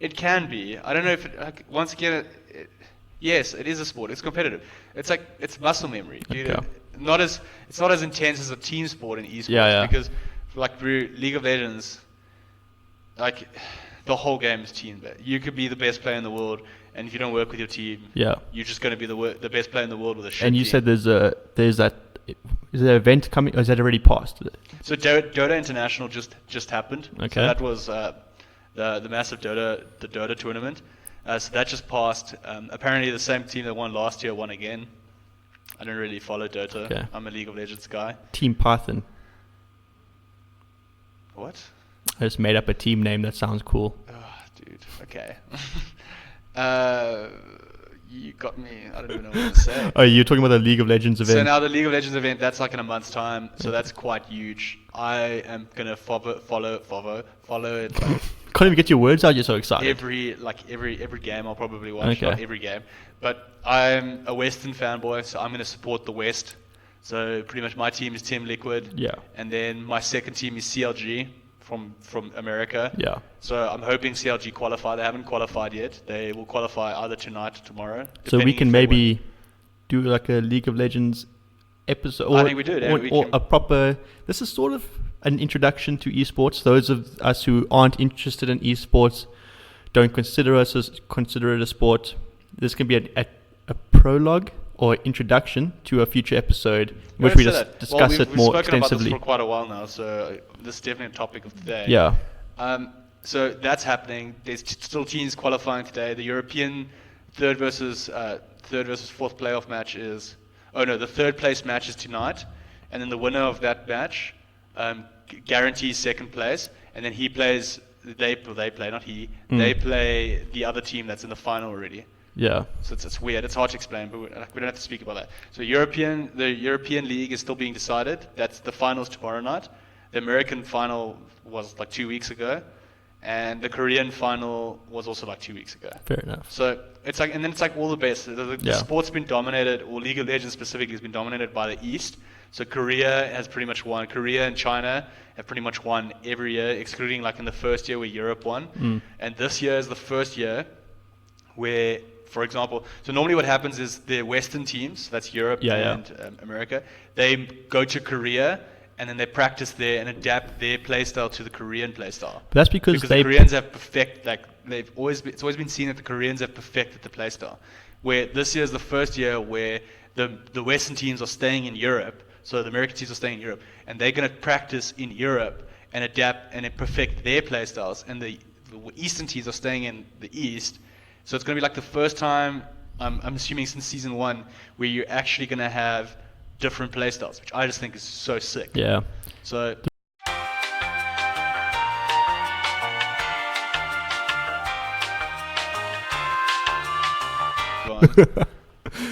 It can be. I don't know if it, once again, yes, it is a sport. It's competitive. It's muscle memory. Okay. It's not as intense as a team sport in esports. Yeah. Because like through League of Legends, like the whole game is team. You could be the best player in the world, and if you don't work with your team, you're just going to be the best player in the world with a shit And you team. said there's that. Is there an event coming? Or is that already passed? So Dota International just happened. Okay. So that was the massive Dota tournament. So that just passed. Apparently the same team that won last year won again. I don't really follow Dota. Okay. I'm a League of Legends guy. Team Python. What? I just made up a team name that sounds cool. Oh, dude. Okay. You got me. I don't even know what to say. Oh, you're talking about the League of Legends event? So now the League of Legends event, that's like in a month's time. So that's quite huge. I am going to follow it. Can't even get your words out, you're so excited. Every game I'll probably watch. Okay. Not every game. But I'm a Western fanboy, so I'm going to support the West. So pretty much my team is Team Liquid. Yeah. And then my second team is CLG from America. Yeah. So I'm hoping CLG qualify. They haven't qualified yet. They will qualify either tonight or tomorrow. So we can maybe do like a League of Legends episode. I think we do. Or a proper... This is sort of an introduction to esports. Those of us who aren't interested in esports don't consider it a sport. This can be a prologue or introduction to a future episode in which we discuss it more extensively. We've spoken about this for quite a while now, so this is definitely a topic of today. Yeah. So that's happening. There's still teams qualifying today. The European third versus fourth playoff match is... Oh no, the third place match is tonight, and then the winner of that match guarantees second place, and then he plays... They play, not he. They play the other team that's in the final already. Yeah. So it's weird. It's hard to explain, but we don't have to speak about that. So the European League is still being decided. That's the finals tomorrow night. The American final was like 2 weeks ago, and the Korean final was also like 2 weeks ago. Fair enough. So it's like, and then it's like all the best. The sport's been dominated, or League of Legends specifically has been dominated by the East. So Korea has pretty much won. Korea and China have pretty much won every year, excluding like in the first year where Europe won. And this year is the first year where, for example, so normally what happens is the Western teams, that's Europe and America, they go to Korea and then they practice there and adapt their playstyle to the Korean playstyle. But that's because the Koreans have it's always been seen that the Koreans have perfected the playstyle. Where this year is the first year where the Western teams are staying in Europe, so the American teams are staying in Europe, and they're going to practice in Europe and adapt and perfect their playstyles, and the Eastern teams are staying in the East. So it's going to be like the first time, I'm assuming since season 1, where you're actually going to have different playstyles, which I just think is so sick. Yeah. So...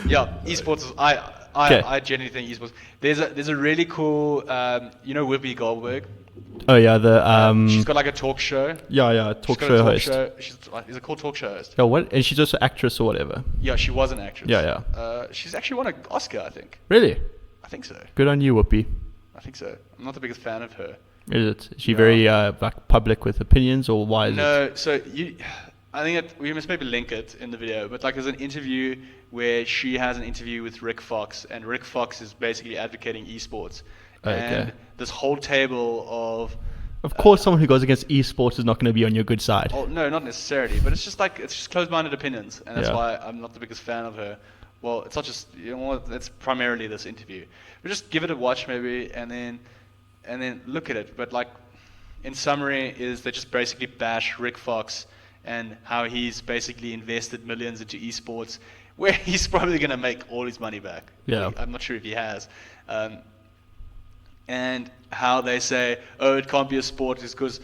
Yeah, esports is, I genuinely think esports. There's a really cool, Whoopi Goldberg. Oh yeah, she's got like a talk show. Talk show host. Is it called talk show host? Oh, what? And she's also actress or whatever. Yeah, she was an actress. Yeah. She's actually won an Oscar, I think. Really? I think so. Good on you, Whoopi. I think so. I'm not the biggest fan of her. Is it? Is she very like public with opinions, or why is it? No, so I think we must maybe link it in the video, but like there's an interview where she has an interview with Rick Fox, and Rick Fox is basically advocating esports. Okay. And this whole table of course, someone who goes against esports is not going to be on your good side. Oh no, not necessarily, but it's just closed-minded opinions, and that's why I'm not the biggest fan of her. Well, it's not just it's primarily this interview. But just give it a watch maybe, and then look at it. But like, in summary, is they just basically bash Rick Fox and how he's basically invested millions into esports, where he's probably going to make all his money back. Yeah. I'm not sure if he has. and how they say, oh, it can't be a sport is because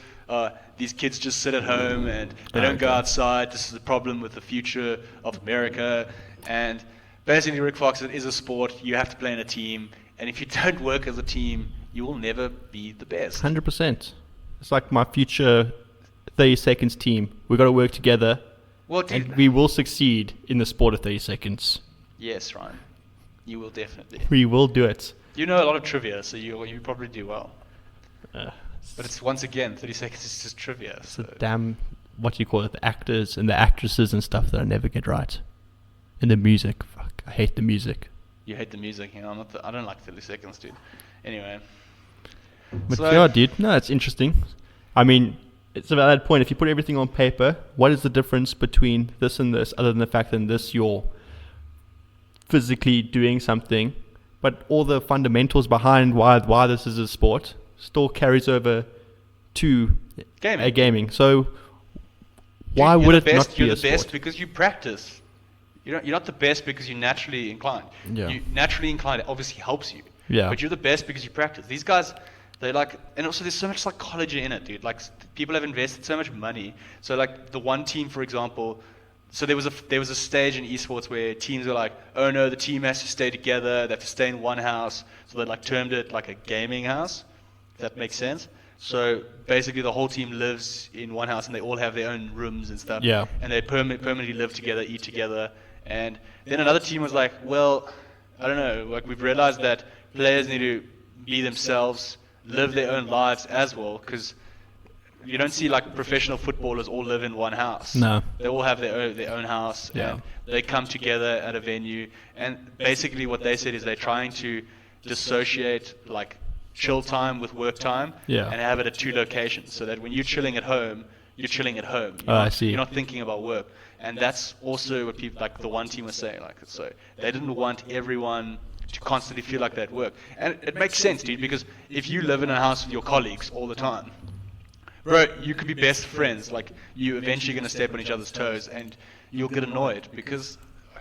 these kids just sit at home and they don't go outside. This is the problem with the future of America. And basically, Rick Fox said, it is a sport. You have to play in a team. And if you don't work as a team, you will never be the best. 100%. It's like my future 30 seconds team. We've got to work together. Well, dude, and we will succeed in the sport of 30 seconds. Yes, Ryan. You will definitely. We will do it. You know a lot of trivia, so you probably do well. But it's, once again, 30 seconds is just trivia. So. The damn, what do you call it, the actors and the actresses and stuff that I never get right. And the music. Fuck, I hate the music. You hate the music, you know. I don't like 30 seconds, dude. Anyway. But yeah, dude. No, it's interesting. I mean, it's a valid point. If you put everything on paper, what is the difference between this and this, other than the fact that this you're physically doing something, but all the fundamentals behind why this is a sport still carries over to gaming. So why would it not be a sport? You're the best because you practice. You're not the best because you're naturally inclined. Yeah. You naturally inclined obviously helps you. Yeah. But you're the best because you practice. These guys, they like, and also there's so much psychology in it, dude. Like people have invested so much money. So like the one team, for example, so there was a stage in esports where teams were like, oh no, the team has to stay together. They have to stay in one house. So they like termed it like a gaming house. If that makes sense. So basically the whole team lives in one house and they all have their own rooms and stuff. Yeah. And they permanently live together, eat together. And then another team was like, well, I don't know, like we've realized that players need to be themselves, live their own lives as well, because you don't see like professional footballers all live in one house. No. They all have their own house. Yeah. And they come together at a venue. And basically what they said is they're trying to dissociate like chill time with work time. Yeah. And have it at two locations so that when you're chilling at home, you're chilling at home. I see. You're not thinking about work. And that's also what people, like the one team was saying. Like, so they didn't want everyone to constantly feel like they're at work. And it makes sense, dude, because if you live in a house with your colleagues all the time, bro, you could be best friends. Like, you're eventually going to step on each other's toes, and you'll get annoyed because,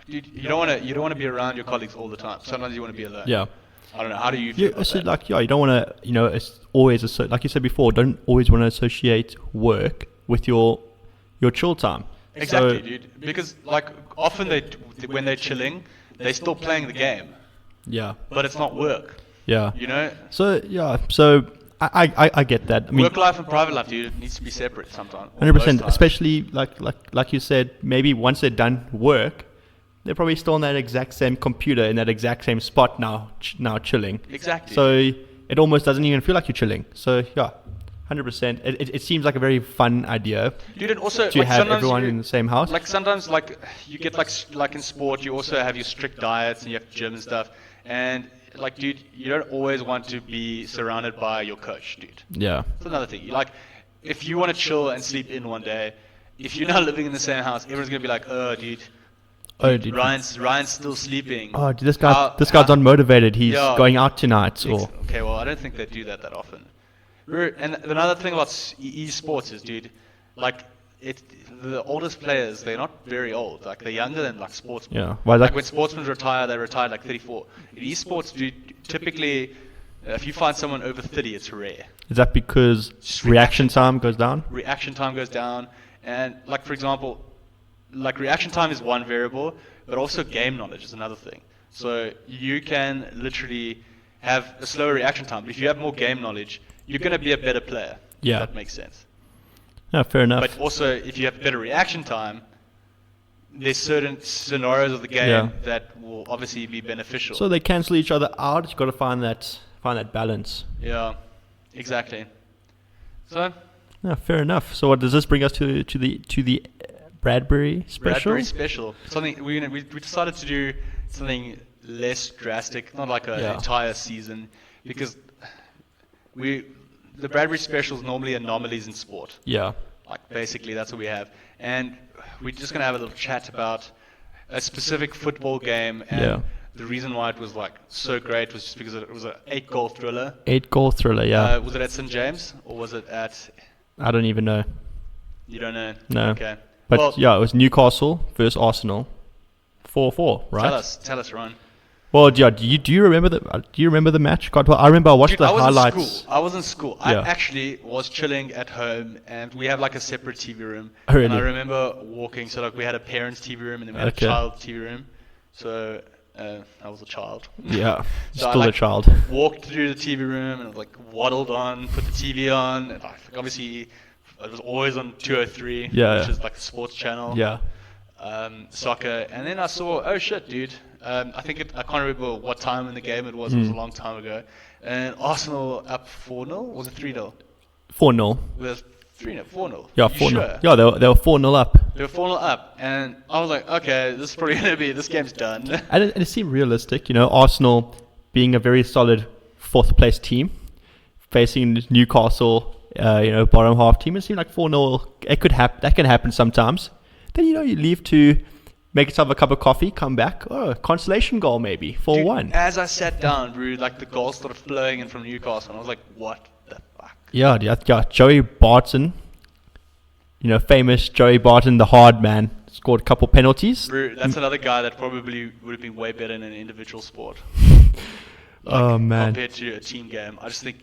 dude, you don't want to be around your colleagues all the time. Sometimes you want to be alone. Yeah. I don't know. How do you feel about that? Like, yeah, you don't want to, it's always, like you said before, don't always want to associate work with your chill time. Exactly, dude. Because, like, often when they're chilling, they're still playing the game. Yeah. But it's not work. Yeah. You know? So, yeah. So, I get that. I mean, work life and private life, dude, it needs to be separate sometimes. 100%. Especially, like you said, maybe once they're done work, they're probably still on that exact same computer in that exact same spot now chilling. Exactly. So, it almost doesn't even feel like you're chilling. So, yeah. 100%. It seems like a very fun idea. Dude, and also to like have everyone in the same house. Like sometimes, like you get like in sport, you also have your strict diets and you have gym and stuff. And like, dude, you don't always want to be surrounded by your coach, dude. Yeah. That's another thing. Like, if you want to chill and sleep in one day, if you're not living in the same house, everyone's gonna be like, oh, dude. Ryan's still sleeping. Oh, dude, this guy's unmotivated. He's going out tonight. Okay, well, I don't think they do that often. And another thing about esports is, dude, like the oldest players, they're not very old. Like they're younger than like sportsmen. Yeah. Well, like when sportsmen retire, they retire like 34. In esports, dude, typically, if you find someone over 30, it's rare. Is that because reaction time goes down? Reaction time goes down, and like for example, like reaction time is one variable, but also game knowledge is another thing. So you can literally have a slower reaction time, but if you have more game knowledge, you're going to be a better player. Yeah. If that makes sense. Yeah, fair enough. But also, if you have better reaction time, there's certain scenarios of the game that will obviously be beneficial. So they cancel each other out. You've got to find that balance. Yeah, exactly. So. Yeah, fair enough. So what does this bring us to the Bradbury Special? Bradbury Special. Something we decided to do something less drastic, not like an entire season, because the Bradbury Special is normally anomalies in sport. Yeah. Like basically that's what we have, and we're just gonna have a little chat about a specific football game, and the reason why it was like so great was just because it was an 8-goal thriller. 8-goal thriller, yeah. Was it at St. James or was it at? I don't even know. You don't know? No. Okay. But it was Newcastle versus Arsenal, 4-4, right? Tell us, Ron. Well, yeah. Do you remember the match? God, well, I remember I watched Dude, the highlights. I was in school. I Yeah. actually was chilling at home, and we have like a separate TV room. Oh, really? And I remember walking. So like we had a parents' TV room, and then we had Okay. a child TV room. So I was a child. Yeah, So I, still a like, child. Walked through the TV room and like waddled on, put the TV on, and obviously it was always on 203, Yeah, which yeah. is like the sports channel. Yeah. Soccer, and then I saw, oh shit, dude. I can't remember what time in the game it was. It was a long time ago. And Arsenal up 4-0. Was it 3-0? 4-0. It was 3-0, 4-0. Yeah, You 4-0. sure? Yeah, they were 4-0 up. They were 4-0 up, and I was like, okay, this is probably gonna be this game's done. And it seemed realistic, Arsenal being a very solid fourth place team, facing Newcastle, bottom half team. It seemed like 4-0. That can happen sometimes. Then you leave to make yourself a cup of coffee, come back. Oh, consolation goal maybe, 4-1. Dude, as I sat down, bro, like the goals started flowing in from Newcastle, and I was like, what the fuck? Yeah. Joey Barton, famous Joey Barton, the hard man, scored a couple penalties. Bro, that's another guy that probably would have been way better in an individual sport. Oh, man. Compared to a team game, I just think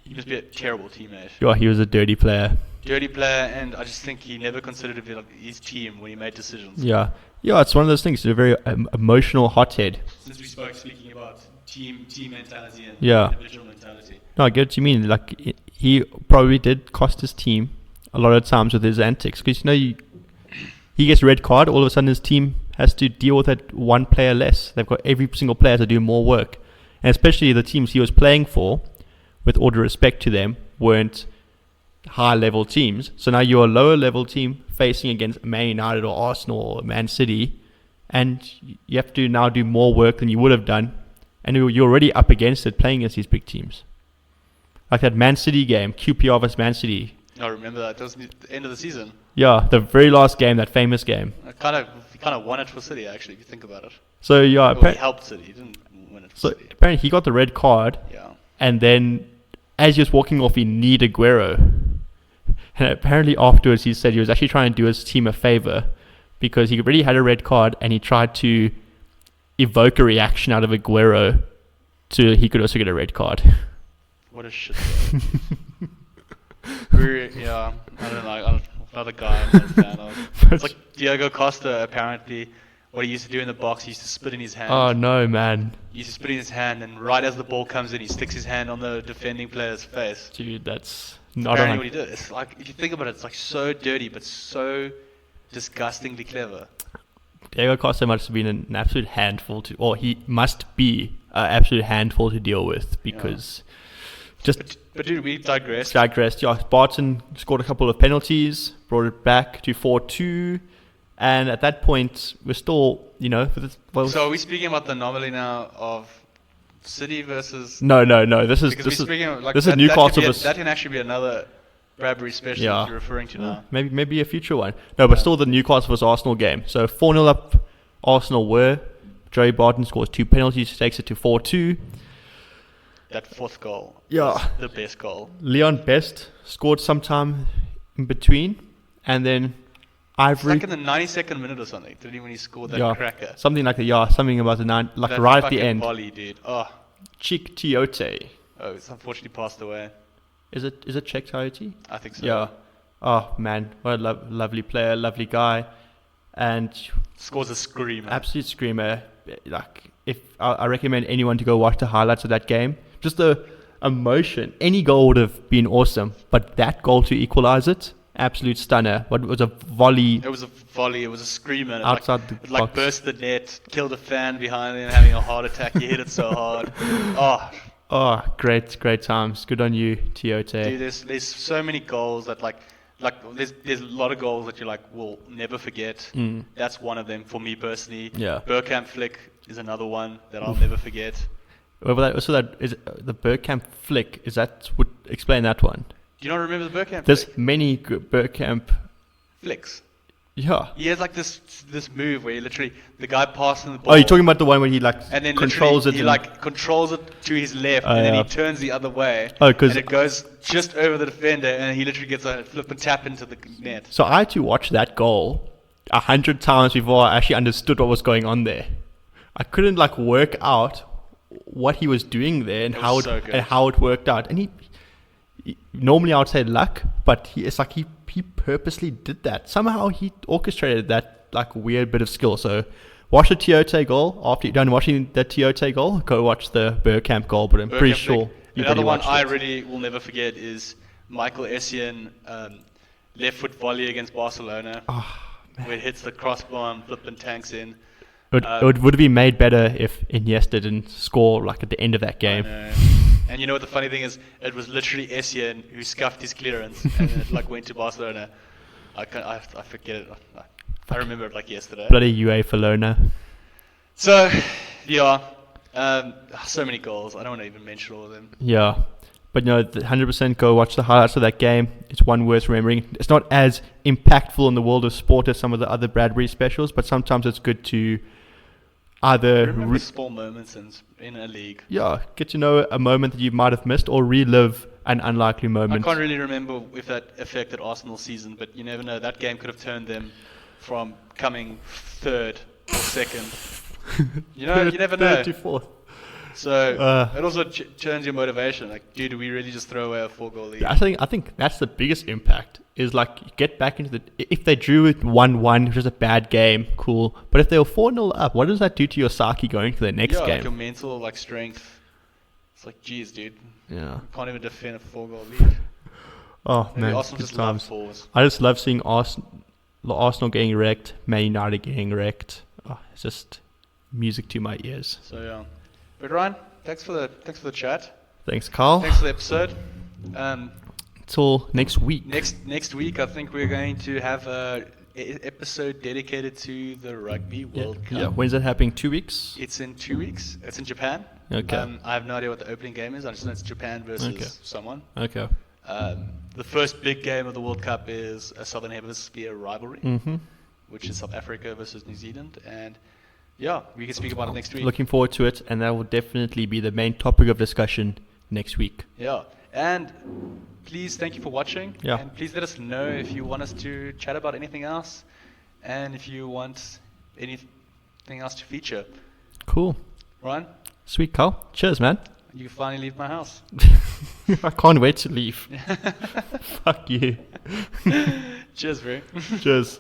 he must be a terrible teammate. Yeah, he was a dirty player. Dirty player, and I just think he never considered his team when he made decisions. Yeah, it's one of those things. He's a very emotional hothead. Since we speaking about team mentality and Yeah. individual mentality. No, I get what you mean. Like, he probably did cost his team a lot of times with his antics. Because, he gets a red card, all of a sudden his team has to deal with that one player less. They've got every single player to do more work. And especially the teams he was playing for, with all due respect to them, weren't high-level teams. So now you're a lower-level team facing against Man United or Arsenal or Man City, and you have to now do more work than you would have done, and you're already up against it playing against these big teams. Like that Man City game, QPR versus Man City. I remember that. That was the end of the season. Yeah, the very last game, that famous game. I kind of won it for City, actually, if you think about it. So yeah, Well, he helped City. He didn't win it for so City. apparently he got the red card, Yeah. and then as he was walking off, he kneed Aguero. And apparently afterwards he said he was actually trying to do his team a favor because he already had a red card and he tried to evoke a reaction out of Aguero so he could also get a red card. What a shit. Yeah, I don't know. Another guy I'm not a fan of. It's like Diego Costa, apparently. What he used to do in the box, he used to spit in his hand. Oh no, man. He used to spit in his hand, and right as the ball comes in, he sticks his hand on the defending player's face. Dude, that's not Apparently what he did. It's like, if you think about it, it's like so dirty, but so disgustingly clever. Diego Costa must have been an absolute handful or he must be an absolute handful to deal with because But dude, we digressed. Yeah, Barton scored a couple of penalties, brought it back to 4-2, and at that point we're still, So are we speaking about the anomaly now of City versus? No. This is Newcastle versus. That can actually be another Bradbury Special that you're referring to now. Maybe a future one. No, but still the Newcastle versus Arsenal game. So 4-0 up, Arsenal were. Joey Barton scores 2 penalties, takes it to 4-2. That fourth goal. Yeah. Was the best goal. Leon Best scored sometime in between, and then Ivory. It's like in the 92nd minute or something, didn't he, when he scored that cracker? Something like that. Yeah, something about the nine, like that right at the end. Volley, dude. Oh. Chik Tiote. Oh, it's unfortunately passed away. Is it Chik Tiote? I think so. Yeah. Oh man, what a lovely player, lovely guy, and scores a screamer. Absolute screamer. Like, if I recommend anyone to go watch the highlights of that game. Just the emotion. Any goal would have been awesome, but that goal to equalize it, absolute stunner. What was a volley? It was a volley. It was a screamer. And outside the it box. burst the net, killed a fan behind him, having a heart attack. He hit it so hard. Oh, great times. Good on you, Tiote. Dude, there's so many goals that there's a lot of goals that you will never forget. That's one of them for me personally. Yeah. Bergkamp flick is another one that I'll never forget. So that is the Bergkamp flick. Would explain that one? Do you not remember the Bergkamp? There's flick? many Bergkamp flicks. Yeah. He has this move where the guy passing the ball. Oh, you're talking about the one where he and then controls it. He controls it to his left, and then he turns the other way. Oh, and it goes just over the defender, and he literally gets a flip and tap into the net. So I had to watch that goal 100 times before I actually understood what was going on there. I couldn't like work out what he was doing there and It was so good. how it worked out. And he normally I would say luck, but it's like he purposely did that. Somehow he orchestrated that like weird bit of skill. So watch the Tiote goal. After you're done watching the Tiote goal, go watch the Bergkamp goal. But I'm pretty sure you Another one watched I it. really will never forget is Michael Essien left foot volley against Barcelona, where it hits the crossbar and flipping tanks in. It would have been made better if Iniesta didn't score like at the end of that game. I know. And you know what the funny thing is? It was literally Essien who scuffed his clearance and then it like went to Barcelona. I forget it. I remember it like yesterday. Bloody UEFA Lona. So, yeah, so many goals. I don't want to even mention all of them. Yeah. But 100% go watch the highlights of that game. It's one worth remembering. It's not as impactful in the world of sport as some of the other Bradbury specials, but sometimes it's good to either Remember small moments in a league. get to know a moment that you might have missed or relive an unlikely I moment. can't really remember if that affected Arsenal's season, but you never know. That game could have turned them from coming third or second. You never know. Third to fourth. So it also turns your motivation. Like, dude, do we really just throw away a 4-goal lead? I think that's the biggest impact. Is like get back into if they drew it 1-1, which was a bad game, cool. But if they were 4-0 up, what does that do to your psyche going to the next game? Like your mental like strength. It's like, geez, dude. Yeah. You can't even defend a 4-goal lead. Oh Maybe man, Arsenal good just love times. fours. I just love seeing Arsenal getting wrecked, Man United getting wrecked. Oh, it's just music to my ears. So yeah. But Ryan, thanks for the chat. Thanks, Carl. Thanks for the episode. Until next week. Next week, I think we're going to have a episode dedicated to the Rugby World Cup. Yeah, when's that happening? 2 weeks? It's in 2 weeks. It's in Japan. Okay. I have no idea what the opening game is. I just know it's Japan versus someone. Okay. The first big game of the World Cup is a Southern Hemisphere rivalry, which is South Africa versus New Zealand. And yeah, we can speak about it next week. Looking forward to it, and that will definitely be the main topic of discussion next week. Yeah. And please, thank you for watching. Yeah. And please let us know if you want us to chat about anything else, and if you want anything else to feature. Cool. Ryan, Sweet, Carl. Cheers, man. you can finally leave my house. I can't wait to leave. Fuck you. Cheers, bro. Cheers.